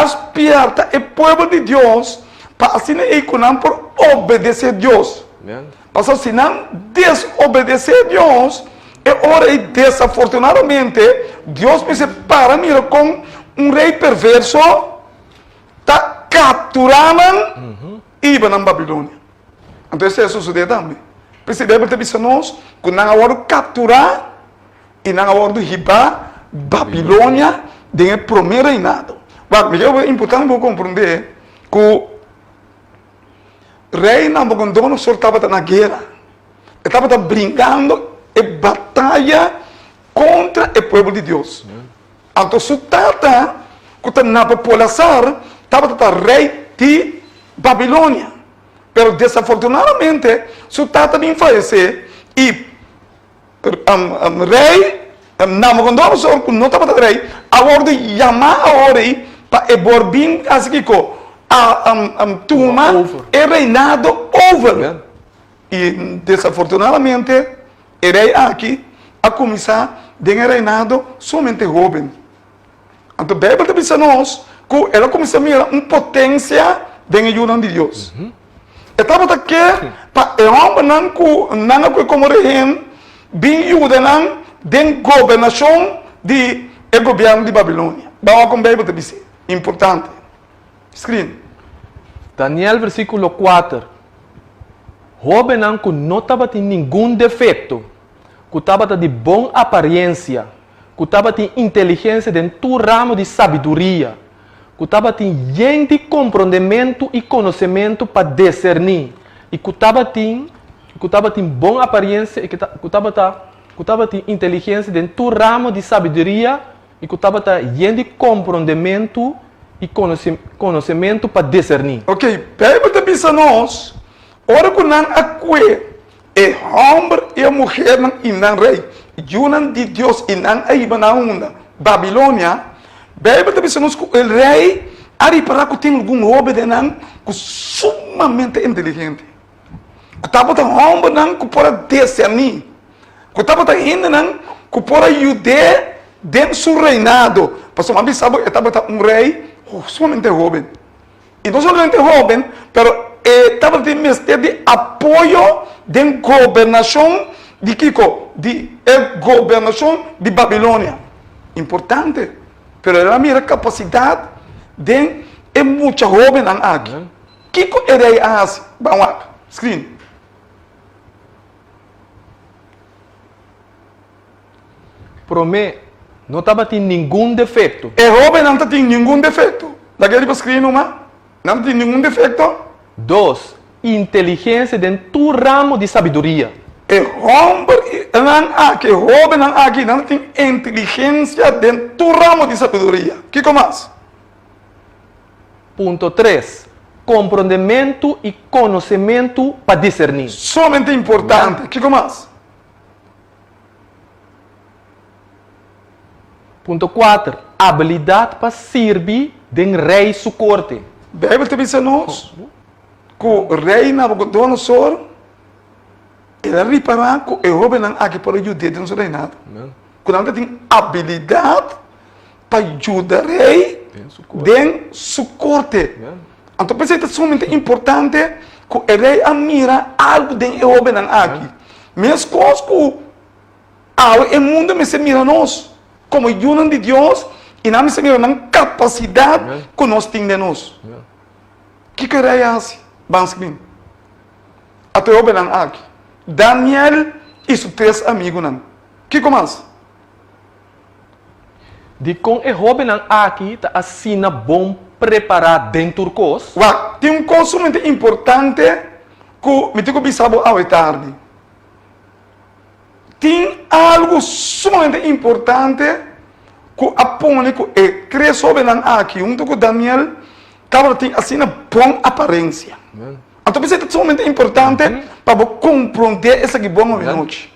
espera o povo de Deus para assim economar por obedecer a Deus. Amen. Pastor, se não desobedecer a Deus, é hora e desafortunadamente, Deus me separa, mira, com um rei perverso, está capturando e iba na Babilônia. Então, isso é suceder também. Percebemos que nós, que não há hora de capturar e não há hora de ribar Babilônia do primeiro reinado. Mas é importante compreender que o rei Nabucodonosor estava na guerra. Estava brincando em batalha contra o povo de Deus. Então, su tata, que está na população, estava rei de Babilônia. Pero desafortunadamente, su tata vem falecer e rei Nabucodonosor, que não estava rei, agora de chamar a rei para eborvir assim que a turma é reinado over. E desafortunadamente, o rei aqui a começar a reinado somente jovem. Então, a Bíblia diz a nós que ela começou a mirar uma potência de ajuda de Deus. Estava aqui para o homem não como rei, bem ajuda da governação do governo de Babilônia. Vamos com a Bíblia dizer. Importante. Screen. Daniel versículo 4. Jovem que não estava com nenhum defeito, que estava de boa aparência, que estava de inteligência dentro do ramo de sabedoria, que estava de compreendimento e conhecimento para discernir, e que estava de boa aparência e que estava de inteligência dentro do ramo de sabedoria e que estava de compreendimento e conhecimento para discernir. Ok, Bíblia diz a nós, ora que não acue, é homem e a mulher e não rei, junam de Deus e não aiba na onda, Babilônia. Bíblia diz a nós que o rei, ali para que tem algum homem de não, que sumamente inteligente, que estava de homem não, que pode discernir, que estava de ainda não, que pode ajudar dentro do seu reinado. Pastor, mas sabe, estava um rei sumamente jovem. E não somente jovem, pero estava de apoio da governação de Kiko, de governação de Babilônia. Importante. Pero ela mira a capacidade de muito jovem aqui. Kiko é rei assim. Vamos lá. Screen. Promê, não estava com nenhum defeito. É jovem não tem nenhum defeito. Daquele screen uma, não tem nenhum defeito. 2. Inteligência dentro do ramo de sabedoria. É jovem não aqui não tem inteligência dentro do ramo de sabedoria. Que mais? Ponto 3. Compreendimento e conhecimento para discernir. Somente importante. Que mais? Ponto 4. Habilidade para servir de rei sua corte. A Bíblia diz a nós que o rei Nabucodonosor ele reparar que o jovem não aqui para ajudar no seu reinado. Quando ele tem habilidade para ajudar o rei dentro de sua corte. Então, é somente importante que o rei admira algo dentro do jovem aqui. Mesmo coisas que o mundo me se mira nós, como ajuda de Deus, e não me se mira na capacidade que nós temos de nós. O que o rei faz? Vamos ver. Até o jovem aqui. Daniel e seus 3 amigos. O que mais? De com o jovem aqui está assim bom preparar dentro do curso. Tem coisa muito importante que me digo bisabo ao tarde. Tem algo sumamente importante que apone que o 3 jovens aqui, junto com Daniel, tem assim boa aparência. Então, isso é sumamente importante para compreender essa que boa noite.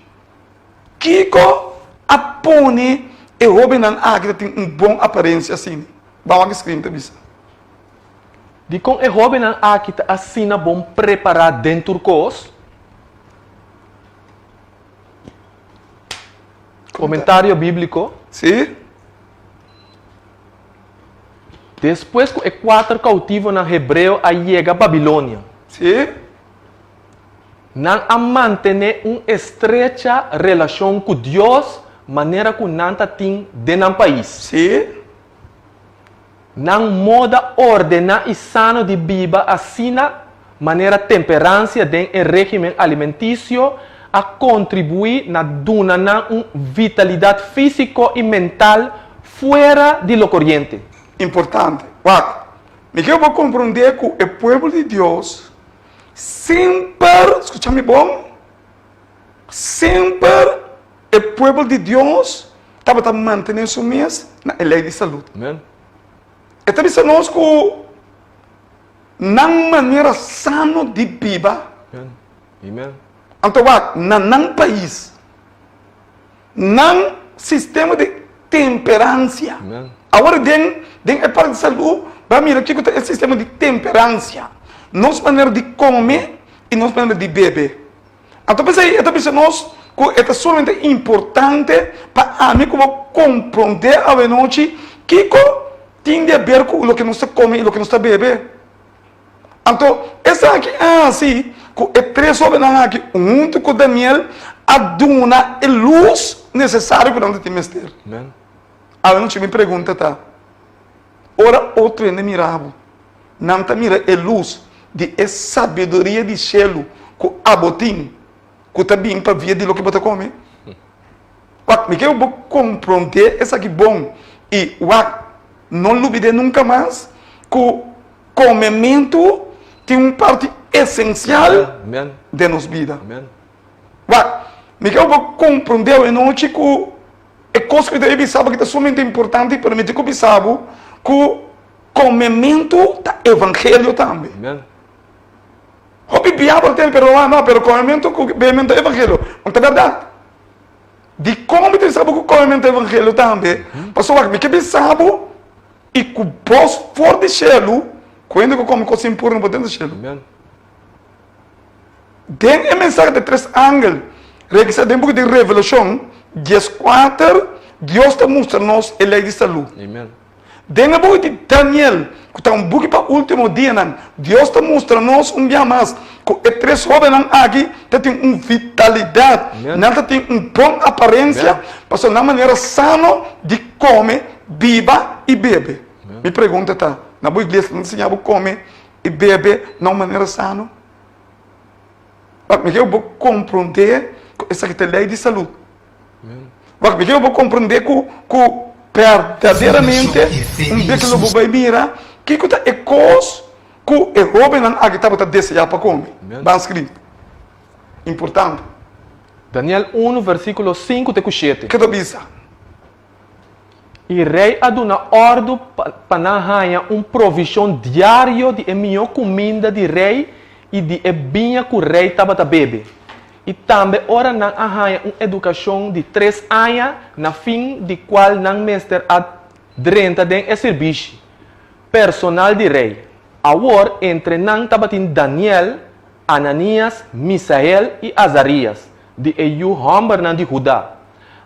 Kiko apone o jovem aqui tem uma boa aparência assim. Vamos escrever isso. De com o jovem aqui está assim bom preparar dentro do curso. Comentário bíblico. Sim. Depois que o 4 cautivo na Hebreu aí chega a Babilônia. Sim. Não a manter uma estreita relação com Deus, maneira que não tem dentro do país. Sim. Não moda ordenar e sano de biba assim, maneira temperância dentro do regime alimentício, a contribuir na duna na uma vitalidade física e mental fora de lo corriente. Importante. Me quero compreender que o povo de Deus sempre, escucha-me bom, sempre o povo de Deus estava mantendo isso mesmo na lei de saúde. Amém. Então, isso nós que não maneira sano de viva. Amém. Então, não país, não sistema de temperância. Amém. Agora, dentro da parte de saúde, vai mirar que é o sistema de temperância. Nossa maneira de comer e nossa maneira de beber. Então, pensa nós que é somente importante para mim como compreender a noite que tem a ver com o que nós come e o que nós bebe. Então, essa aqui é assim, que é três homens aqui, junto com Daniel, aduna a luz necessária para onde tem mestre. Amém. A noite me pergunta, tá? Ora, outro é miravo. Não tá mira a luz de sabedoria de céu, com abotim, que tá bem para via de lo que você come. Me quero compreender essa aqui bom e não duvide nunca mais que o comimento tem uma parte essencial Amém. de nossa vida. Amém. Me quero compreender a noite que é coisa que eu sabe que é somente importante para mim que eu sabe que o comimento do evangelho também. Amém. O diabo tem, pero o comimento do evangelho. Não é verdade? De como você sabe que o comimento do evangelho também. Pastor, me quero sabe e que o voz for de céu, quando eu como coisa impura não pode ser. Amém. Tem a mensagem de três ángelos. Regresa de um pouco de revelação. 10:4, Deus está mostrando-nos a lei de saúde. Amém. Dentro do de Daniel, que está um pouco para o último dia, Deus está mostrando-nos dia mais que três jovens aqui têm uma vitalidade, têm uma boa aparência, para uma maneira sana de comer, viva e beber. Me pergunta, tá? Na boa igreja, não ensinava comer e beber de uma maneira sana? Mas eu vou compreender essa que é a lei de saúde. Mas eu vou compreender que verdadeiramente um dia que eu vou mirar que é coisa que o jovem aqui estava desejando para comer. Bem escrito. Importante. Daniel 1, versículo 5 te 7. Que tu bisa? E rei aduna ordem para ganhar uma provisão diária de minha comida de rei e de vinho que o rei estava a beber. E também ora não arranha uma educação de 3 anos, na fim de qual não mestre adrenta den serviço personal de rei. Agora entre não tabatin Daniel, Ananias, Misael e Azarias, de EU Homber de Judá.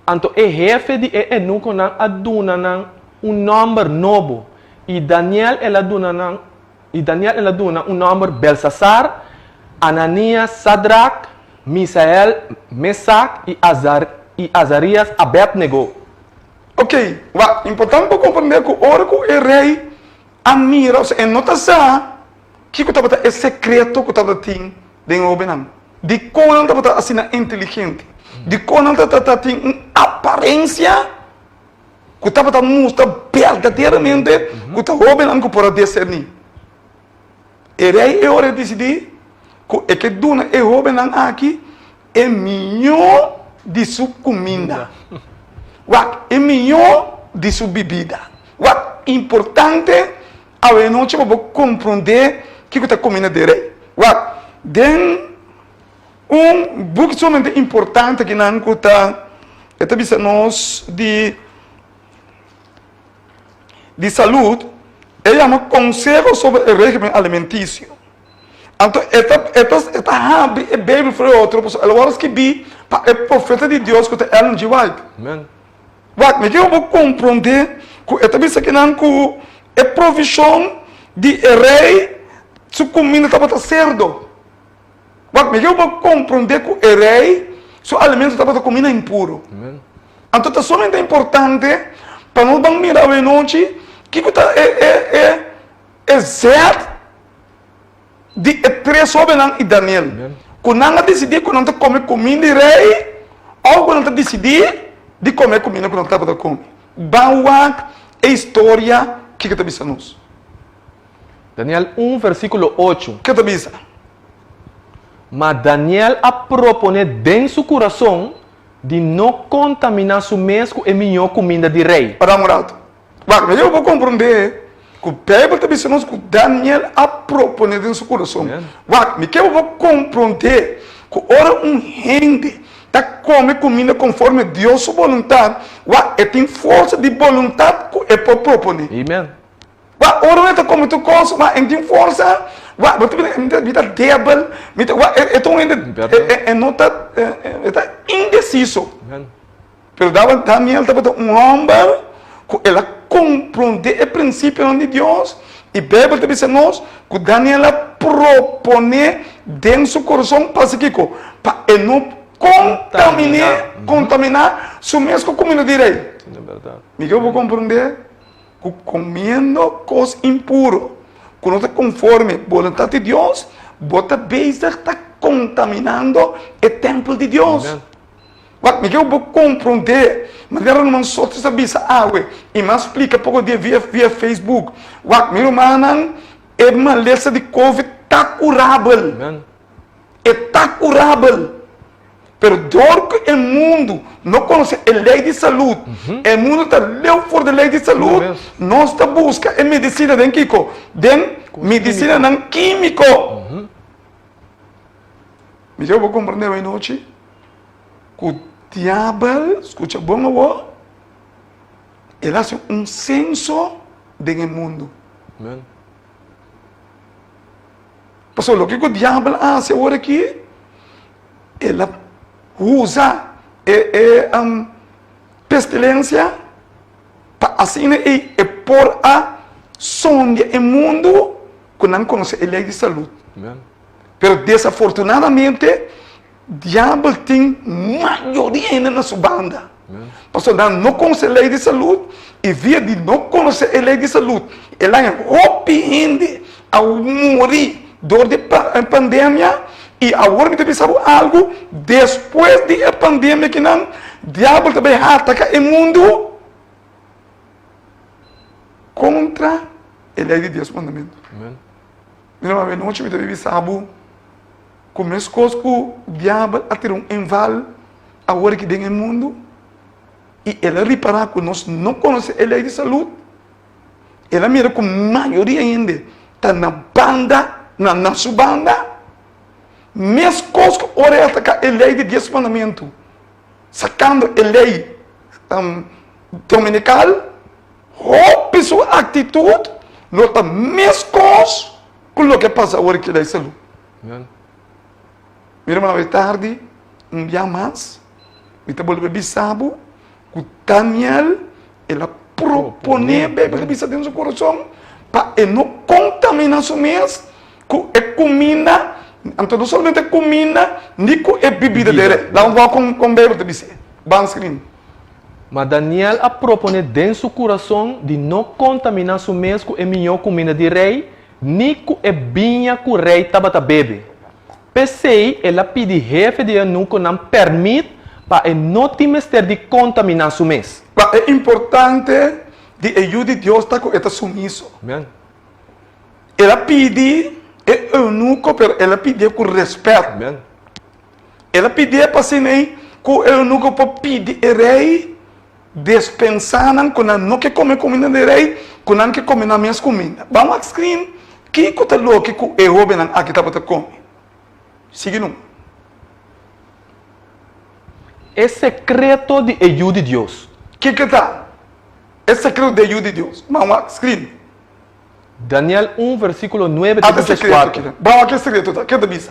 Então o jefe de eunuco não aduna um número novo e Daniel ela aduna um número Belsasar, Ananias, Sadrach, Misael, Mesac e Azarias Abednego. Ok, importante para compreender que o ora que o rei admira, ou seja, nota que é secreto que estava tendo dentro do Benam. De como ele estava assim inteligente, de como ele estava tendo uma aparência que estava mostrando verdadeiramente que o Benam que pode discernir. O rei é hora de decidir que duna é o Benam aqui é melhor de sua comida. É melhor de sua bebida. Importante a noite para compreender que está comendo de rei. Tem um book somente importante que não está nós de saúde. Ele chama Conselho sobre o Regime Alimentício. Então, esta é Bíblia para outro. Agora que vi é profeta de Deus que é Ellen G. White. Amém. Mas eu vou compreender que esta vez que não é provisão de rei, sua comida estava certo. Wak me eu vou compreender que o rei, seu alimento estava comendo impuro. Amen. Então é somente importante para nós vamos mirar a noite que é certo de três homens e Daniel. Quando não decidir que não está comendo comida de rei, ou quando não decidir de comer comida que não estava a comer. Bawak é a história que está dizendo nos. Daniel 1, versículo 8. Que está dizendo? Mas Daniel a propone dentro seu coração de não contaminar su mesmo e melhor comida de rei. Para morado. Mas eu vou compreender que o Bíblia está dizendo que Daniel a propone dentro do seu coração. Mas eu vou compreender que ora gente está comendo comida conforme Deus sua vontade. E tem força de vontade que é para proponer. Amen. Ora não está comendo coisa, mas tem força. Você está débil. Está indeciso. Amen. Pero Daniel estava homem que ele compreende o princípio de Deus. E a Bíblia está dizendo que Daniel propõe dentro do seu coração para ele não contaminar seu mesmo comida de rei. Sim, é verdade. Miguel, vou compreender que comendo coisas impuras, que não está conforme a vontade de Deus, você está contaminando o templo de Deus. Amen. Miguel, vou compreender, mas era uma sorte de bisa água, e me explica pouco dia via Facebook. Meu irmão, é uma lista de Covid está curável. Amen. Está curável. Pero dor que o mundo não conhece a lei de saúde, o mundo está leu fora da lei de saúde, nós está busca a medicina de Kiko, de medicina não químico. Mas eu vou compreender hoje noite que o diabo, escuta bom agora, ele faz censo do mundo. Amen. Pastor, o que o diabo faz agora aqui? Ele usa a pestilência para assim e por a sonha o mundo que não conhece a lei de saúde. Amen. Pero desafortunadamente o diabo tem maioria ainda na sua banda. Pastor, não conhece a lei de saúde e via de não conhecer a lei de saúde, ele arrepende ao morrer dor de pandemia. E agora me pensava algo, depois da pandemia que não, o diabo também ataca o mundo contra a lei de Deus, mandamento. Não, a noite me pensava, como as coisas que o diabo atirou em val, agora que tem no mundo, e ele reparar que nós não conhecemos a lei de saúde, ele mira com maioria ainda, está na banda, na sua banda, mesmo coisas que ora atacar a lei de 10 mandamentos, sacando a lei dominical, roupa sua atitude, nota mesmo coisas que o que passa agora que lei de saúde. Mira, mais tarde, um dia mais, me trabalhou bisabo, que Daniel, ela propõe a Bíblia dentro do coração, para não contaminar o mês, que é comida. Então, não somente comida, nem é bebida dele. Lá vamos com Bíblia de dizer. Vamos screen. Mas Daniel a propone dentro seu coração de não contaminar su mesmo e melhor comida de rei, nem com a vinha que o rei estava a beber. Pensei, ela pediu jefe de nunca não permite para não ter mistério de contaminar su mês. É importante de ajuda de Deus estar com esta sumiço. Amen. Ela pediu é eunuco, pero ela pediu com respeito. Amen. Ela pediu para si nem que o eunuco para pedir o rei dispensar com não que come comida de rei, com não que come na minha comida. Vamos a screen. Que está louco que o homem aqui está para comer. Siga não. É secreto de ajuda de Deus. Que está? É secreto de ajuda de Deus. Vamos a screen. Daniel 1, versículo 9 Até a secreto 4. Vamos aqui secreto. Que te diz?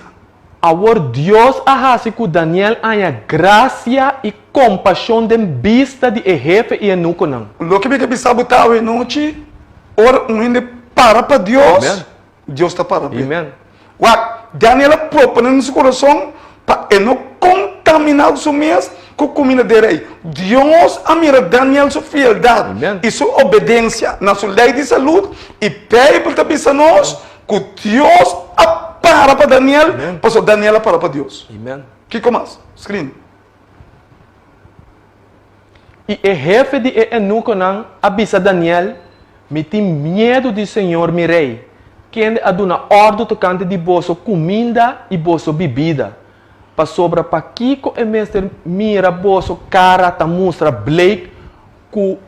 Agora Deus hace que Daniel tenha graça e compaixão de vista de jefe e nunca não. O que me pensava botar hoje noite, ora um ainda para Deus, Amen. Deus está para. Amen. What? Daniel propõe no seu coração para não contaminar su mês com comida de rei. Deus admira Daniel sua fialdade e sua obediência na sua lei de saúde e pede para nós que Deus para Daniel, para Daniel para Deus. Amém. Que mais? Screen. E o jefe de eunuco não avisa Daniel, me tem medo do Senhor, meu rei, que aduna ordem tocante de bolso comida e bolso bebida. Para sobra para Kiko e mestre mira bolso cara ta mostra Blake que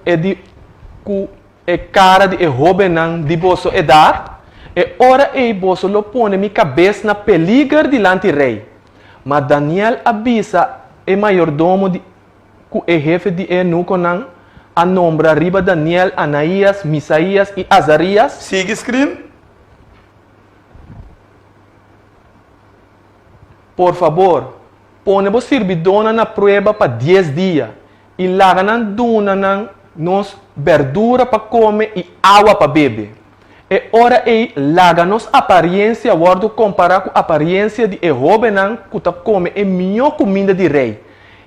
é cara de Robenan de bolso é dar e ora e bolso lo pone mi cabeça na peligro delante rei. Mas Daniel avisa o mayordomo de que é jefe de eunuco não a nombra riba Daniel, Anaías, Misaías e Azarias. Sigue screen. Por favor, põe vos servidona na prueba para 10 dias e larga na duna nos verdura para comer e água para beber. E ora aí larga nos aparência guardo comparar com a aparência de Jehobenan que tá come a melhor comida de rei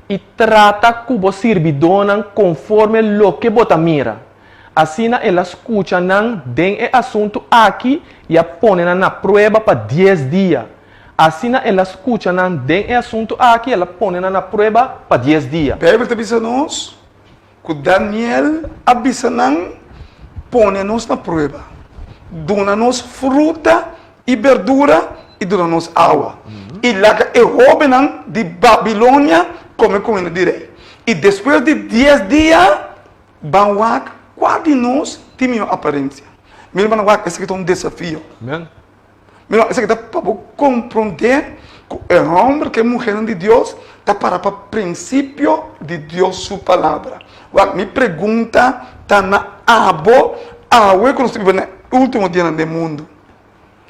e trata com vos servidona conforme lo que bota mira. Assim ela escuta não den o assunto aqui e a põe na prueba para 10 dias. Assim ela escuta não den assunto aqui, ela põe na prova para 10 dias. A Bíblia avisa nós que Daniel avisa não põe-nos na prova. Dona-nos fruta e verdura e dona-nos água. E lá que Robenan de Babilônia come comida de rei. E depois de 10 dias, vão quase nós temos aparência. Meu irmão, esse aqui é um desafio. Amém. Mira, esse aqui está para compreender que o homem que é mulher de Deus está para o princípio de Deus, sua palavra. Me pergunta, está na abo, que nós vivemos no último dia do mundo.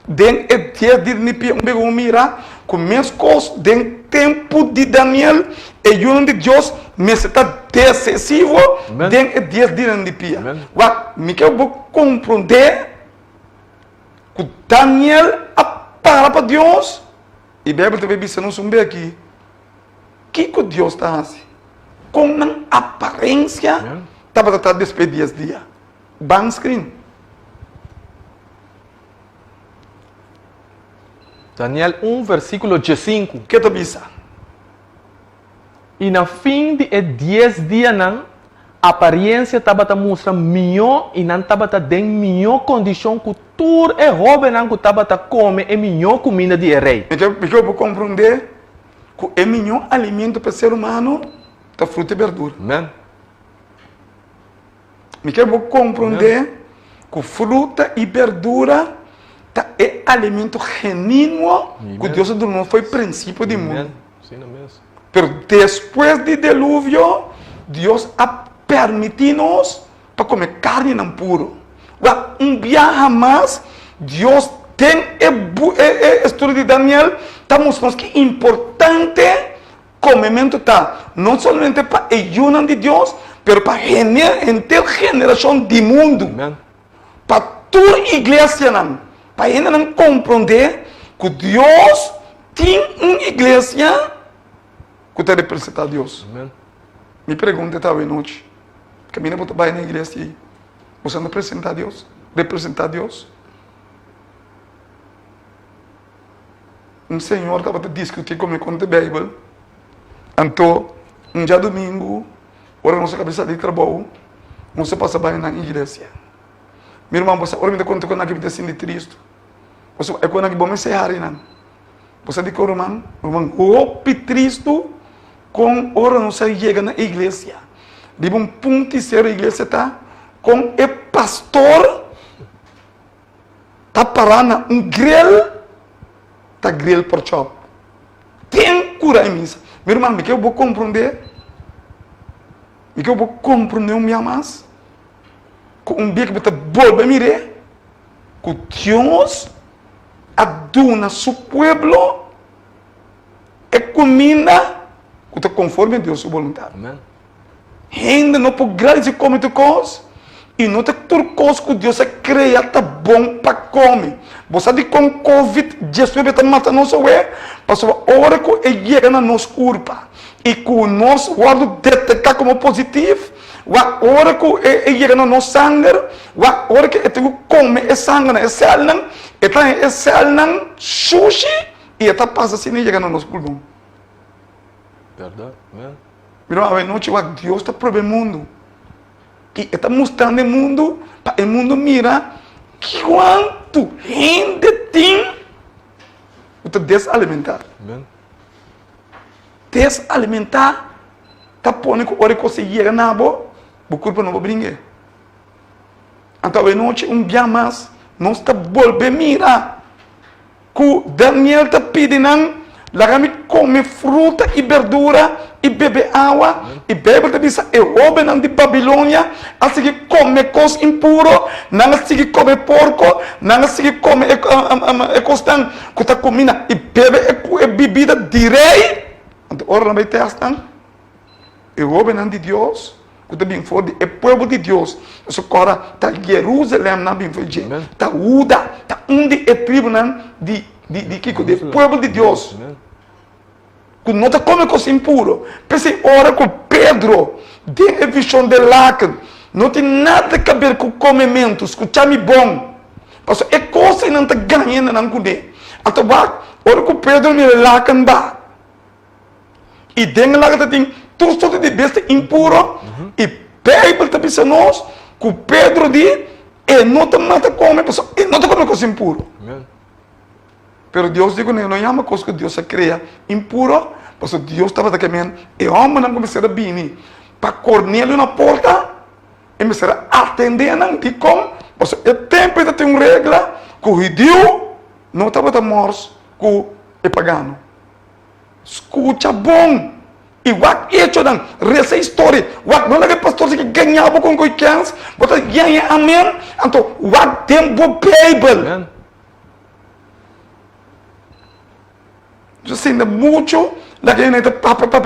Den é dia de Nipia, mira, começa com den tempo de Daniel, e o de Deus, mas está decisivo, den é dia de Nipia. Me quero compreender que Daniel para Deus e a Bíblia também diz não sumbe aqui que Deus está assim com uma aparência estava a despedir os dias ban screen Daniel 1 versículo 15 que te diz e na fim de 10 dias não a aparência estava a mostrar melhor e não estava a ter melhor condição que tudo é roubo não que estava a comer é melhor comida de rei. Porque eu vou compreender que é melhor alimento para o ser humano da fruta e verdura. Amém. Eu vou compreender que fruta e verdura é alimento genuíno que Deus não foi princípio do mundo. Sim, mesmo. Pero depois do dilúvio, Deus permite-nos para comer carne não puro. Dia mais, Deus tem a história de Daniel, está mostrando que é importante comimento está, não somente para a união de Deus, mas para a geração do mundo. Amen. Para toda a igreja, para a gente não compreender que Deus tem uma igreja que está representando Deus. Amen. Me pergunta estava noite. Caminha para vai na igreja e você não representa Deus? Representar Deus? Um senhor estava discutindo comigo com a Bíblia. Então, um dia domingo, hora nossa cabeça de trabalho, você passa bem na igreja. Meu irmão, você ora me conta com a que está sendo triste. Você é quando que bom me encerrar não. Você diz irmão, roupa triste com hora não se chega na igreja. De um ponto e ser a igreja está com o pastor está parando um grill, está grill por chop. Tem cura em missa. Meu irmão, me que eu vou compreender? Me que eu vou compreender um dia mais? Com um dia que você volta a mirar? Que Deus aduna seu povo é comida que conforme a Deus sua vontade. Amen. Ainda não por grande como tu coisa, E não tem turcos que Deus cria tá bom para comer. Você de com Covid-19 está matando nós, mas a hora que ele chega na nossa curva e que nós guardo detectar como positivo, a hora que ele chega na nossa sangue, a hora que ele come esse sangue, esse alma, esse alma sushi e está passa assim e chega na nosso pulmão. Verdade, né? Pero a noite Deus está provendo o mundo. E está mostrando o mundo, para o mundo mira quanto gente tem para desalimentar. Amen. Desalimentar, está pondo que hora que você chega na boa, o corpo não vai brincar. Então a noite dia mais, nós está voltando mirar que Daniel está pedindo lá me come fruta e verdura e bebe água. E Bíblia diz que o homem de Babilônia assim que come coisas impuras, não assim que come porco, não assim que come coisa que está comendo e bebe bebida direita. Então, ora não vai ter assim. O homem de Deus, que está bem forte, é o povo de Deus. Isso agora está Jerusalém, não bem forte. Está Uda, está onde é tribo de povo de Deus. Que não está comendo coisa impura. Pense hora que Pedro tem a visão de lacan. Não tem nada a ver com comimentos, com chame bom. Porque é coisa que não está ganhando não comer. Então, hora que Pedro me lacan ba. E dentro da lacan tem tudo de besta impuro. E Bíblia está pensando nós que Pedro diz e não está mata come, e não está comendo coisa impura. Pero Deus diz que não é uma coisa que Deus cria impuro, porque Deus estava dizendo, e o homem não começou a vir para Cornélio na porta, e começou a atender, e como, porque o tempo tem uma regra, que o judeu não estava de morte com o pagano. Escuta bom, e o que é isso, essa história, o não é que pastor que ganhava com coisas, você ganha amém, então o tempo Bíblia. Eu sei muito da que ainda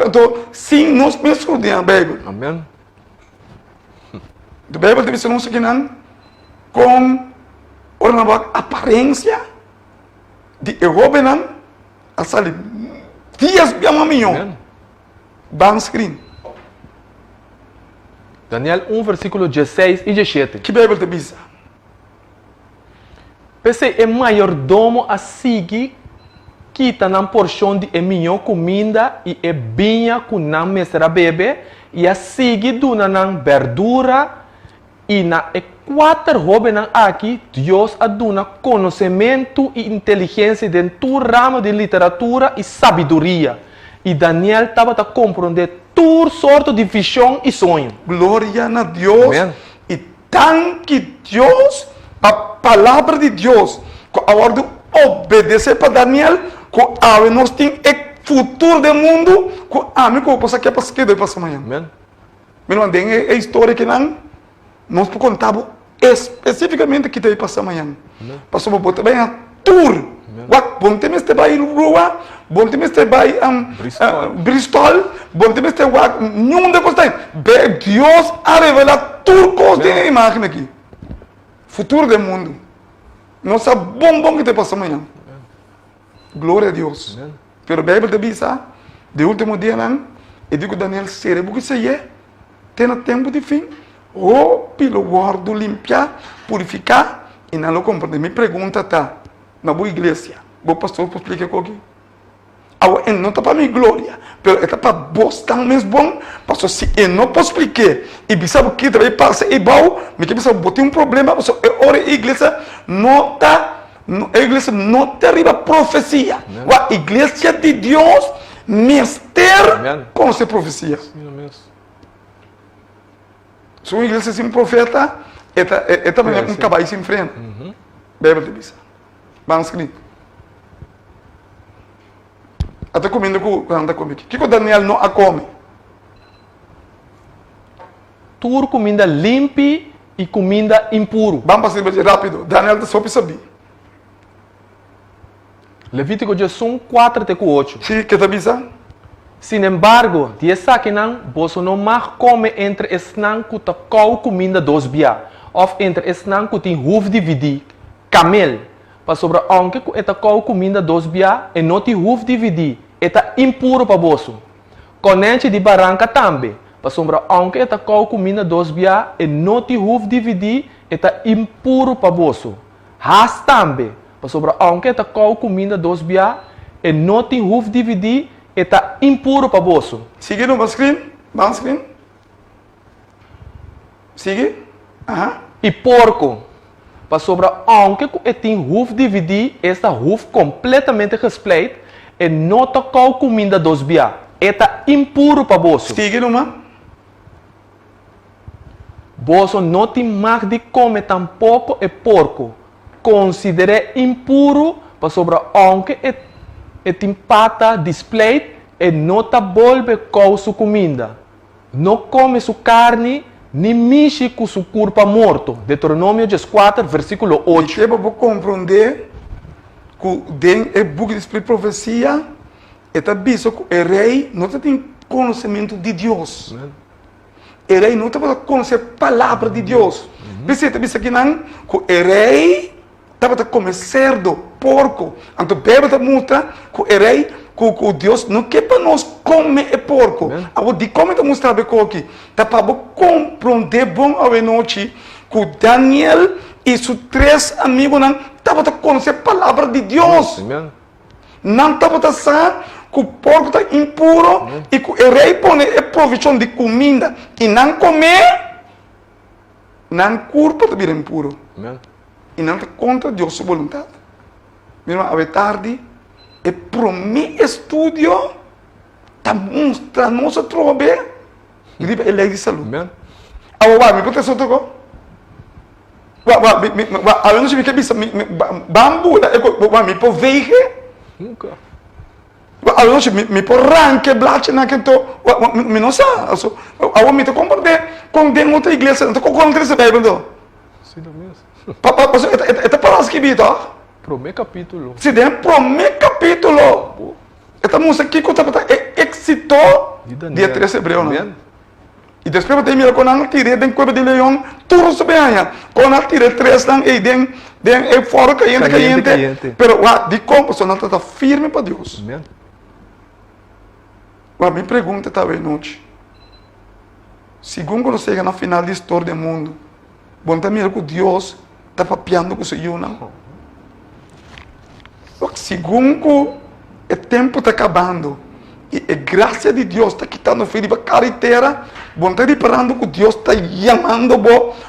então sim nós mesmos de a Bíblia. Amém. A Bíblia deve ser não sei não com uma aparência de Jeová a sair dias bem amanhã. Ban screen. Daniel 1, versículo 16 e 17. Que Bíblia te diz? Pensei é maiordomo a seguir quita na porção de minha comida e vinha com na mestra bebe e a seguir duna na verdura e na quatro jovens aqui Deus aduna conhecimento e inteligência dentro do ramo de literatura e sabedoria e Daniel estava a compreender toda sorte de visão e sonho. Glória a Deus. Amém. E tanque Deus a palavra de Deus a hora de obedecer para Daniel que nós temos o futuro do mundo que a mim que possa que para esquerda e para amanhã. Amém. Mas não tem a história que não nós contamos especificamente que tem para amanhã. Passou para bem a tour. Bom tempo este vai rua, bom tempo este vai Bristol, bom tempo este vai nenhum de coisa. Deus a revelar tudo coisa de imagem aqui. Futuro do mundo. Nossa bom que tem para amanhã. Glória a Deus. Pero a Bíblia diz, de último dia, não, e digo Daniel, será que isso é? Tem tempo de fim. Ou pelo guardo limpar, purificar, e não lo compreender. Me pergunta, na boa igreja, o pastor pode explicar aqui. Não está para minha glória, mas está para vós também bom, porque se eu não posso explicar, e sabe o que vai passar, e bom, me que precisa botar problema, porque a igreja não está. A igreja não tem a profecia. A igreja de Deus mistério com essa profecia. Se uma igreja sem profeta, é também um cavalo sem frente. Bíblia diz. Vamos escrever. Até comendo com anda comigo. O que o Daniel não come? Tudo comida limpa e comida impuro. Vamos passar rápido. Daniel só precisa saber. Levítico 4, 8. Sim, que te avisa? Sin embargo, diz que não, você não mais come entre esnan que tocou comida dos bia. Of entre esnan que tem hoef dividir, camel, para sobre onde que eta kou comida dos bia e não te hoef dividir, eta impuro para bolso. Conente de barranca também, para sobre onde eta kou comida dos bia e não te hoef dividir, eta impuro para bolso. Has também, para sobre onde eta kou comida dos bia e não te hoef dividir, eta impuro para bolso. Sigue no screen? Bang screen? Sigue? Aham. E porco, para sobre onde que tem hoef dividir, esta hoef completamente gespleit e não tocou comida dos bia. Eta impuro para bolso. Sigue no man? Bolso não te mag de comer tampouco e porco. Considere impuro para sobre onde tem pata display e não te volve com sua comida. Não come sua carne, nem mexe com seu corpo morto. Deuteronômio 4, versículo 8. E para compreender que dentro do book de profecia, está visto que o rei não tem conhecimento de Deus. O rei não tem conhecer a palavra de Deus. Você está visto aqui que o rei estava comer cerdo, porco. Então, a Bíblia mostra que o rei, que Deus não quer para nós comer porco. Agora, de como está mostrando aqui, está para compreender bom a noite que Daniel e seus 3 amigos estavam conhecer a palavra de Deus. Não estava que o porco está impuro e que o rei põe a provisão de comida e não comer, não corpo está impuro. E não está contra Deus sua vontade. Meu irmão, a tarde, e para mim estudo, está mostrando nossa trobe, e ele é lei de saúde. Agora, me pode ser outro? A não se me quer bisa, bambu, me pode ver. Allora mi può anche blacce anche to mi non sa also a mi to comporte con den outra igreja não com contra esse bíblia Sim, mesmo. Papa é para que bito Primeiro capítulo. se den primeiro capítulo esta música aqui conta é éxito dia 13 hebreu não e depois tem mira com a tira den coisa de leão tudo se bem com a tira 3 dan e den é fora caiente pero de como só não está firme para Deus. A minha pergunta talvez noite. Segundo quando chega na final da história do mundo, bom também que Deus está papiando com o Senhor não. Segundo o tempo está acabando e a graça de Deus está quitando o filho da carreteira, bom está reparando que Deus está chamando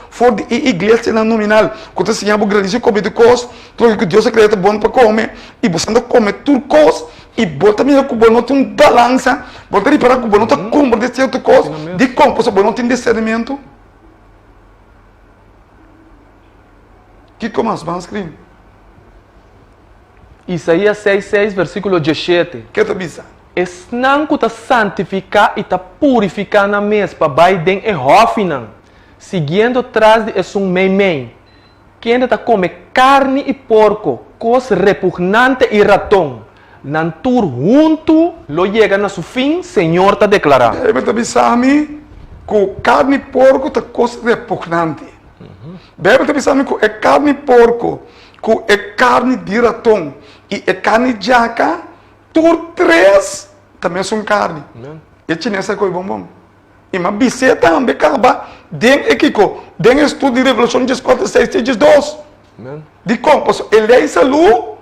fora da igreja nominal. Quando se chama grande comer de coisas, tudo que Deus acredita bom para comer e você não come tudo coisas. E bota mesmo que o não tem balança, bota ali para que o não está comprando de certa coisa, de como o não tem discernimento. Que como as vamos escrever? Isaías 6:6, versículo 17. Que te bisa? Es não que está santificar e está purificar na mesa para vai den e hofinan, seguindo atrás de es mei. Quem está comer carne e porco, coisa repugnante e ratão. Nantur junto lo llega a su fin, Senhor está declarando. Deve te avisar que carne e porco é coisa repugnante. Deve te avisar que é carne e porco, que é carne de ratão e é carne de jaca, tur 3 também são carne. E tinha essa coisa bom. E uma biceta também acaba dentro equico, dentro estudo de Revelação 4:6 e 2. De como? Ele é saúde.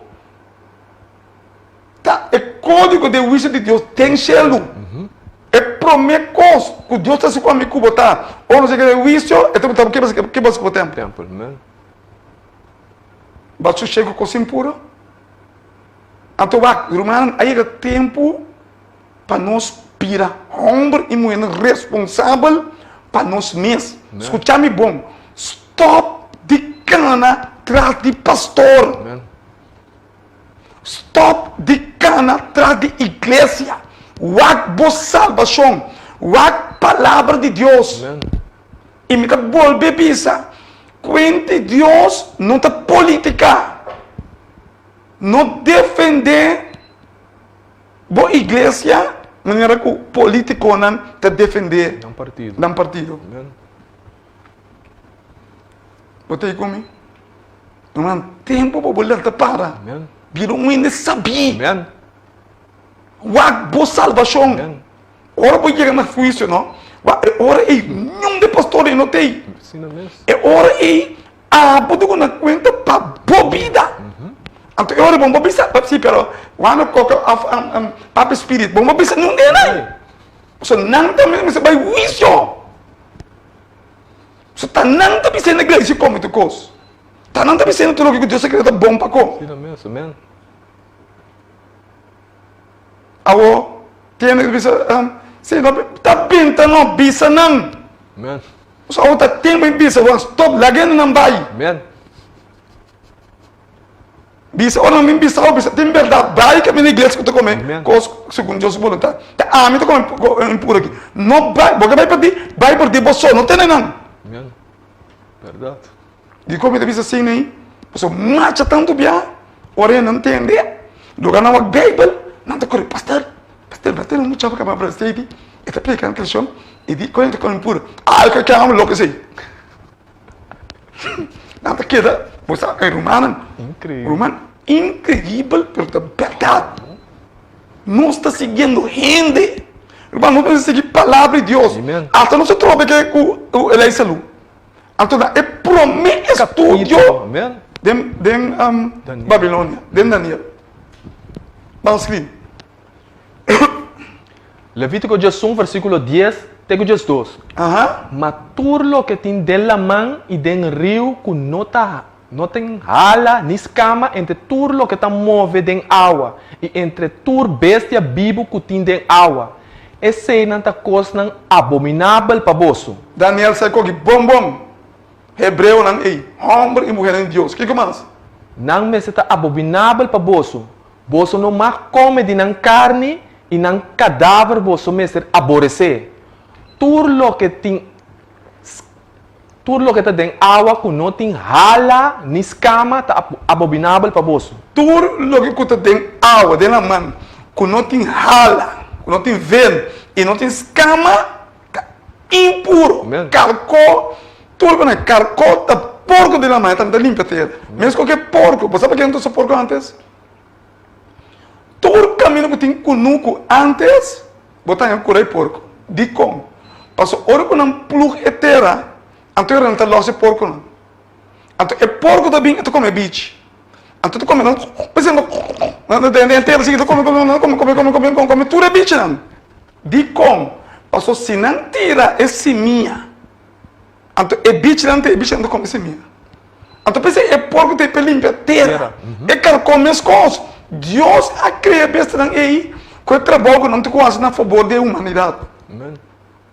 Tá, é código de juízo de Deus, tem selo. É primeira coisa que Deus está se comigo botar. Ou não sei o que é juízo, então que você botar? Tempo, né? Você chega com coisa impura. Então, irmão, aí é tempo para nós virar homem e mulher responsável para nós mesmos. Escutar-me bom. Stop de cana atrás de pastor. Stop de cana atrás de igreja. Wag boa salvação. Wag palavra de Deus. E me volve pensar. Quente Deus não está política. Não defender boa igreja. Não era que o político não está defender. Não partido. Não partido. Botei comigo. Não há tempo para bolhar para. Amen. Vira ainda sabia. Amen. Wag boa salvação. Amen. Ora vou chegar na juízo, não? Ora aí, nenhum de pastor não tem. Sim, mesmo. É ora aí, pode dar conta para boa vida. Então, ora vamos pensar, sim, pero quando coloca Papa Espírito, vamos pensar não tem nada. Você não também você vai juízo. Você tá não tá pensando na igreja como tu coisa. Tá não tá pensando tudo o que Deus quer bom para com. Sim, mesmo. Amen. Awo, tem que pensar, se não tá pinta não bisa não. Amen. Só tá tempo em bisa, vamos stop lagendo não vai. Amen. Bisa orang mimpi sahur bisa tem verdade baik que a minha igreja que tu come Amen. segundo Deus voluntar tá me tu come por aqui não vai porque vai por ti você não tem não Amen. Verdade. de como tu bisa assim nem você marcha tanto bem ora não entende lugar na Bible não te corre pastor não chama para para state e tá pregando questão e di quando tu come puro eu quero amo louco assim não te queda você é romano Incrível. Romano, incrível, pero é verdade. Não está seguindo gente. Irmão, não precisa seguir a palavra de Deus. Amen. Até não se trova que ele é salu. Então, é promessa estúdio Amen. de Babilônia, de Daniel. Vamos escrever. Levítico 1, versículo 10, tego 12. Aham. Mas tudo lo que tem dela mão e den rio que não tem hala ni escama entre tudo lo que está move den água e entre tur bestia vivo que tem den água. Esse não está coisa abominável para você. Daniel saiu aqui, bom. Hebreu não é, homem e mulher em Deus. O que mais? Não me está abominável para você. Você não mais come de nan carne e nan cadáver você me ser aborrecer. Tudo lo que tem está dentro água que não tem hala ni escama está abominável para você. Tudo lo que tem água dentro da mão, que não tem rala, que não tem vento e não tem escama, tá impuro. Amen. Carcó, tudo que é carcó, tá porco dentro da mão, tá limpa a terra. Mesmo qualquer porco, você sabe que não tem porco antes? Todo caminho que tem cunuco antes, botar em curei porco. De como? Passou hora que não plug é terra, então não está logo porco não. Então é porco também, tu come bicho. Então tu come, não, pensando, não tem inteiro assim, tu come, tudo é bicho não. De como? Passou se não tira esse minha. Então é bicho não tem bicho não come esse minha. Então pensei é porco tem para limpar terra. É que come as coisas. Deus a criar besta não aí, que trabalho não te conhece na favor da humanidade. Amen.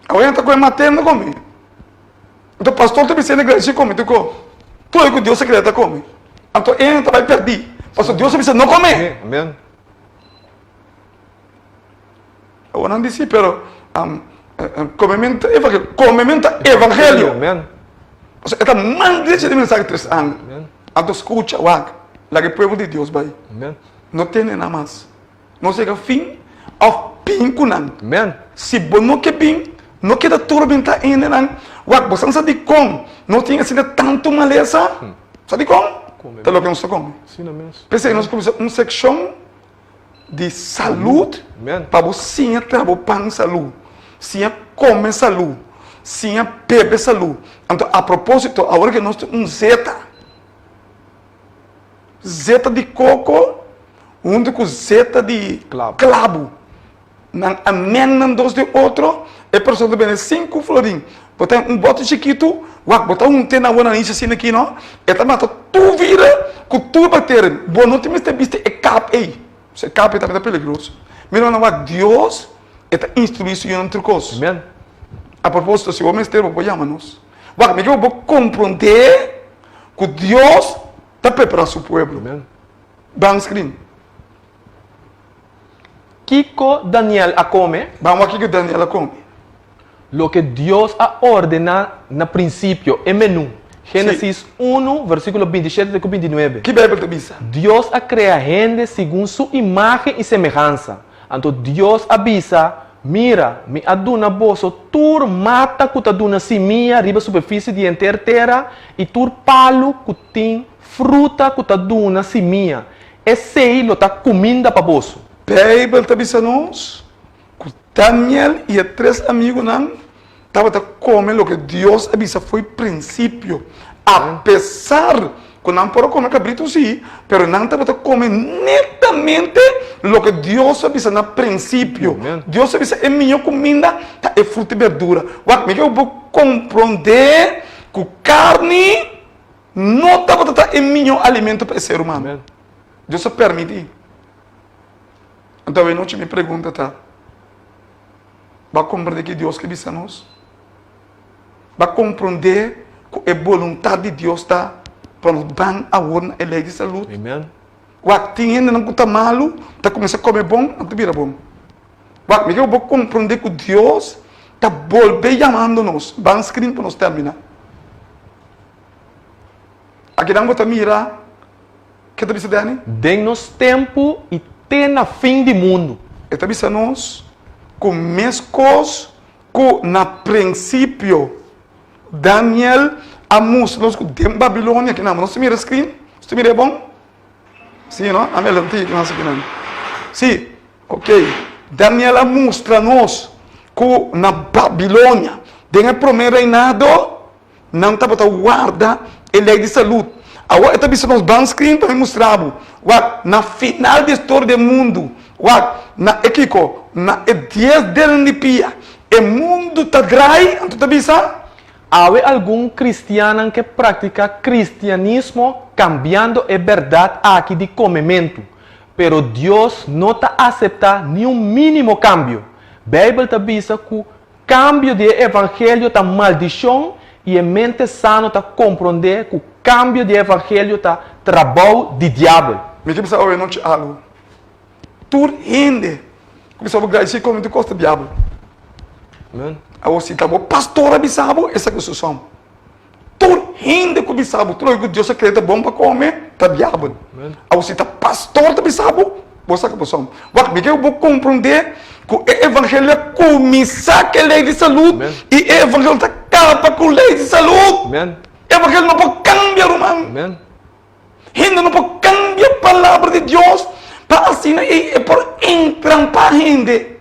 Agora está com a matéria não come. Então, pastor, tu precisa igreja come, tu come. Tu é que Deus secreta come. Então, ele vai perder. Pastor, Deus precisa não comer. Amen. Eu não disse, pero comementa evangelho. Amen. Esta mandate de mensagem 3 anos. Amen. Então, escuta, wag. Lá que o povo de Deus vai. Amen. Não tem nada mais. Não chega fim ao fim com nada. Amen. Se você não quer bem, não quer tormentar ainda não. Você não sabe como. Não tem assim tanto maleza. Sabe como? Tá lo que nós come. Sim, amém. Pensei, nós começamos uma secção de saúde Amen. para você trabalhar para saúde. Sim, comer saúde. Sim, beber saúde. Então, a propósito, agora que nós temos um zeta de coco, junto com zeta de clavo. Amém, dois de outro, é para você ver 5 florinhos. Botar um bote chiquito, botar um tem na boa nisso assim aqui, não? É também tu vira com tu bater. Boa noite, mas viste é cap aí. Se cap é também perigoso. Mas não é Deus está instruindo isso em outra coisa. Amen. A propósito, se o homem esteja vou chamar-nos. Mas eu vou compreender que Deus está preparando seu povo. Amen. Vamos screen. Kiko Daniel a come Vamos aqui que Daniela come. lo que Dios ha ordenado na principio, en menú. Génesis 1, versículo 27 y 29. Que Bíblia te avisa? Dios ha creado gente según su imagen y semejanza. Entonces Dios avisa, Mira, me aduna boso, tur mata que ta aduna simia riba superfície de terra e tur palo que tem fruta que ta aduna simia. Esse aí lo tá comendo para boso. Bíblia está dizendo que Daniel e os 3 amigos não estavam comendo o que Deus avisa foi princípio. Apesar que não pode comer cabrito sim, mas não estava comendo netamente o que Deus avisa no princípio. Amen. Deus avisa é minha comida, é fruta e verdura. O que eu vou compreender que carne não estava em meu alimento para o ser humano. Amen. Deus permite. Então, eu não te me pergunta, tá? Vai compreender que Deus que avisa nós? Vai compreender que a vontade de Deus está para nos dar a urna e lei de saúde? Amen. O que ainda não está malo, está começando a comer bom, não te vira bom. O que eu vou compreender que Deus está voltando chamando-nos. Vamos escrever para nós terminar. Aqui não vou mirar. O que está dizendo, Dani? Dê-nos tempo e tenha fim de mundo. Está dizendo nós que mescos que na princípio Daniel a mostrou que tem Babilônia que não se mira screen, se mira bom? Sim, não? A melhor antiga não se não. Sim, ok. Daniel a mostra-nos que na Babilônia tem o primeiro reinado não estava a guarda a lei de saúde. Agora está dizendo nos ban screen para mostrar na final da história do mundo, na Ekiko, na 10 de pia, o mundo está dry, então está dizendo? Há algum cristiano que pratica cristianismo cambiando a verdade aqui de comimento, pero Deus não está aceita nenhum mínimo cambio. A Bíblia está dizendo que o cambio de evangelho está maldição e a mente sana está compreender que o cambio de evangelho está trabalho de diabo. Me que precisa não te algo. Tur rende. Começou a agradecer como tu gosta do diabo. Amen. A você tá bom, pastor abisabo, essa que eu sou. Tur rende com abisabo, tu que Deus acredita bom para comer, tá diabo. A você tá pastor abisabo, você que você. What me que eu vou compreender que o evangelho começa com a lei de saúde e o evangelho está acaba com a lei de saúde. Amen. O evangelho não pode cambiar, irmão. Amen. Gente não pode cambiar a palavra de Deus para assim e por entrampar a gente.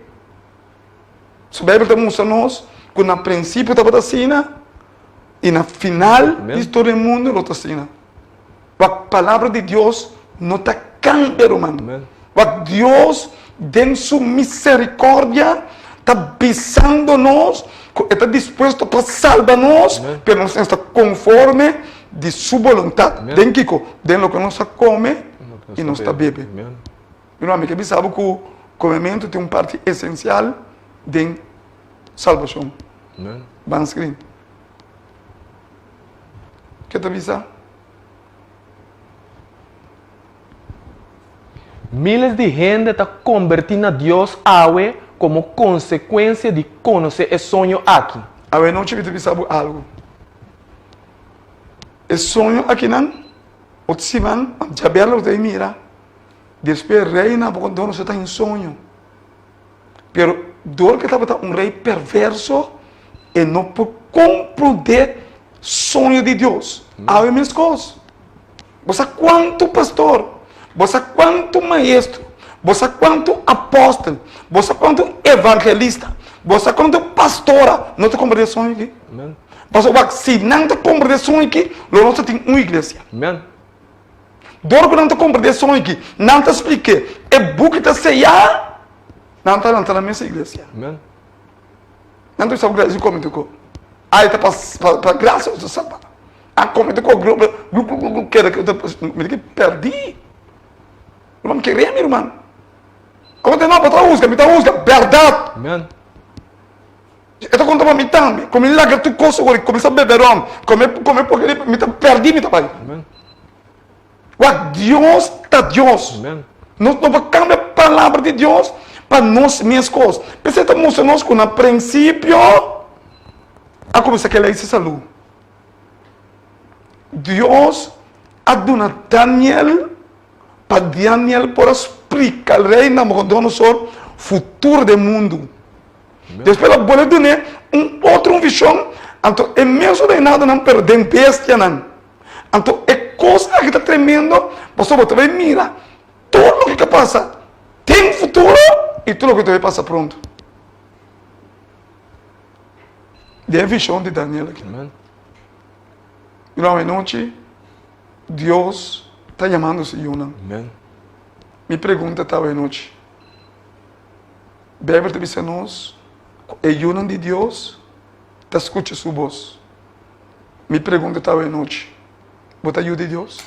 A Bíblia está mostrando-nos que no princípio estava assim e no final da história do mundo não está assim. A palavra de Deus não está cambiando, irmão. Deus, em sua misericórdia, está avisando-nos que está disposto para salvar-nos, mas não está conforme de sua vontade. Den Kiko, den lo que nós come e nós bebe. Meu amigo, você sabe que o comimento tem uma parte essencial de salvação. Vamos screen. Que te avisa? Miles de gente está convertindo a Deus agora como consequência de conhecer o sonho aqui. A ver, não te avisa algo. O sonho aqui não, o Siman, já bela o mira. Depois reina porque não está em sonho. Pero do que estava um rei perverso e não pode compreender sonho de Deus. Há minhas coisas. Você quanto pastor, você quanto maestro, você quanto apóstolo, você quanto evangelista, você quanto pastora, não te compreende sonho aqui. Mas se não te compreende sonho aqui, não tem uma igreja. Amen. Dor que não te compreende sonho aqui, não te explique. É book que te ceia. Não está na minha igreja. Amen. Não está na igreja como tu. Aí está para graça do sábado. Ah, como tu grupo que me perdi. Irmão, queria meu irmão. Como te não para usar, me tá usando verdade. Amen. Eu conto para mim também. Como ele larga tu coisa agora, começa a beber rum, comer porque ele me tá perdi me tá pai. Amen. Deus está Deus. Amen. Não vai cambiar a palavra de Deus para nós minhas coisas. Você está mostrando que no princípio a começar que lei se saúde. Deus a dona Daniel para Daniel por explicar o rei Nabucodonosor futuro do mundo. Depois ela pode ter outra visão. Então, é mesmo de nada não perder bestia não. Então, é coisa que está tremendo. Você vai mira tudo o que passa tem futuro e tudo o que vai passar pronto. É a visão de Daniel aqui. Irmão, noite Deus está chamando-se Yonam. Me pergunta tal noite. Bíblia te diz a nós, é Yonam de Deus, te escuta sua voz. Me pergunta tal noite. Você ajuda de Deus?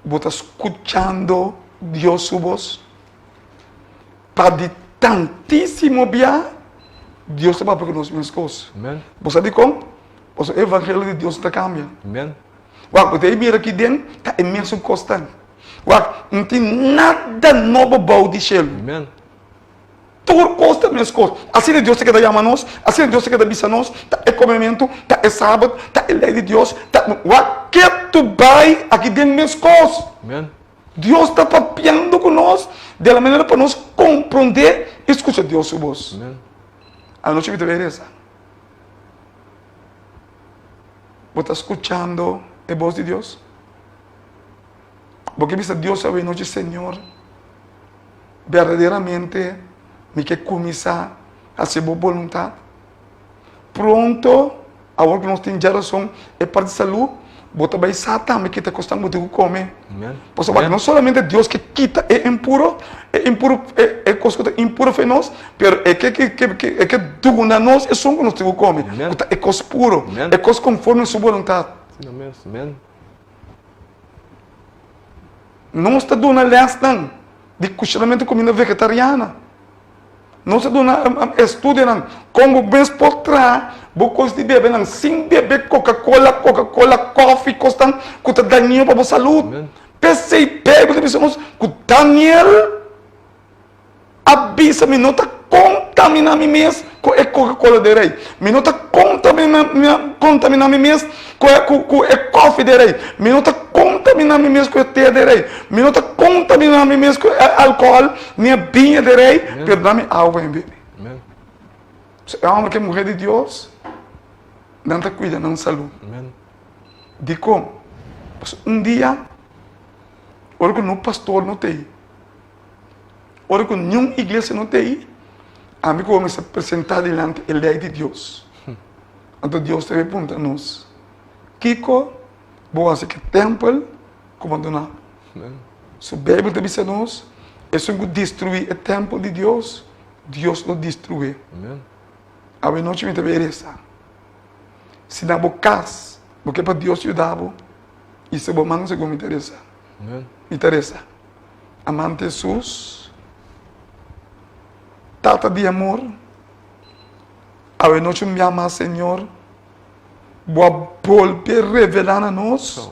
Você está escutando Deus sua voz? Para de tantíssimo bem, Deus está para nós minhas coisas. Você diz como? O evangelho de Deus está cambiando. Você mira aqui dentro, está imenso constante. Não tem nada novo para o céu. Tudo custa minhas coisas. Assim é Deus que está chamando nós, assim é Deus que está avisando nós, está é comimento, está é sábado, está é lei de Deus, o que tu vai aqui dentro minhas coisas. Deus está papiando com nós, de uma maneira para nós compreender e escutar Deus sua voz. A noite me deve essa. Você está escutando a voz de Deus? Porque diz Deus a noite, Senhor, verdadeiramente me quer começar a ser boa vontade. Pronto, agora que nós temos geração, é parte de saúde, você vai saber que está custando muito comer. Porque não somente Deus que quita é impuro coisa impuro para nós, mas é que duna nós é só que nós temos que comer. É coisa puro, é coisa conforme a sua vontade. Não está dando lesson de cozinhamento de comida vegetariana. Não está dando estudo como bem por trás, você de beber sem beber Coca-Cola, coffee, costam que está daninho para a saúde. Pensei, pego, que Daniel avisa-me, não está contaminando me mesmo com a Coca-Cola de rei. Me não está contaminando me mesmo com a coffee de rei. Me não está contaminando me mesmo com a té de rei. Me não está contaminando me mesmo com álcool, nem a vinha de rei. Perdão-me, água em bebê. É uma que é mulher de Deus, não está cuidando da saúde. De como? Dia, olha que no pastor não tem. Olha que nenhuma igreja não tem. A mim vamos se apresentar diante da lei de Deus. Então Deus te pergunta a nós. Kiko, vou fazer que o templo abandonado. Se a Bíblia te diz a nós, é só que destruir o templo de Deus, Deus não destrui. A noite me interessa. Se não vou casa, porque para Deus ajudar, isso é bom, mas não me interessa. Me interessa. Amante Jesus, tata de amor, a noite me ama, Senhor, vou volver a revelar a nós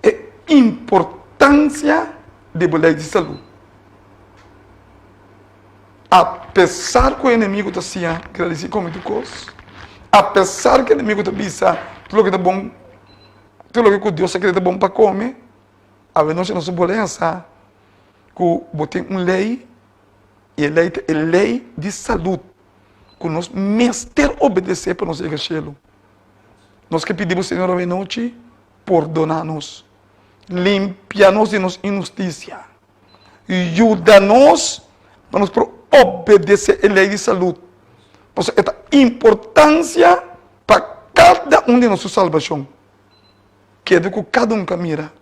a importância de lei de saúde. Apesar que o inimigo está assim, que ele se come de coisas, apesar que o inimigo está pensando tudo que está bom, tudo que Deus quer é bom para comer, a noite nós podemos pensar que tem uma lei, e a lei é lei de saúde, que nós mestre obedecer para nós chegar. Nós que pedimos, Senhor, a noite, perdonar-nos, limpia-nos de nossa injustiça, ajuda-nos para nós obedecer a lei de saúde. Por isso, esta importância para cada um de nossa salvação. Quero que cada um que mira,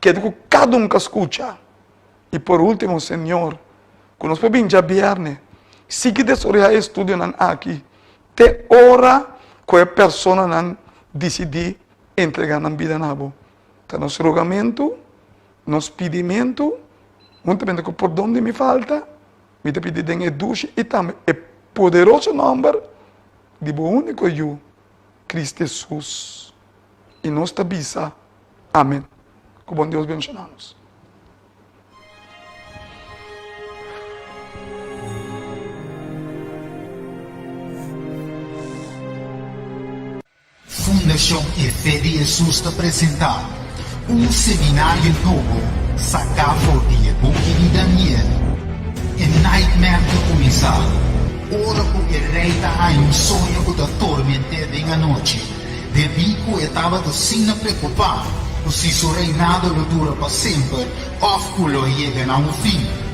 quero que cada um que escuta. E por último, Senhor, que nós podemos já viernes, se que desejar estudo aqui, te hora que a pessoa não decidir entregar na vida nabo. Então, nosso rogamento, nosso pedimento, juntamente com por onde me falta, me te pedir em duche e também é poderoso nome de o único eu, Cristo Jesus. E nós te avisa. Amém. Que bom Deus abençoe-nos. Fundação e Fé de Jesus te apresentar seminário novo, Sacafo de Book de Daniel. nightmare que começar. Ora porque rei tá em sonho que te tormentava em a noite. De bico estava assim a preocupar. Se o reinado não dura para sempre, of culo chega a um fim.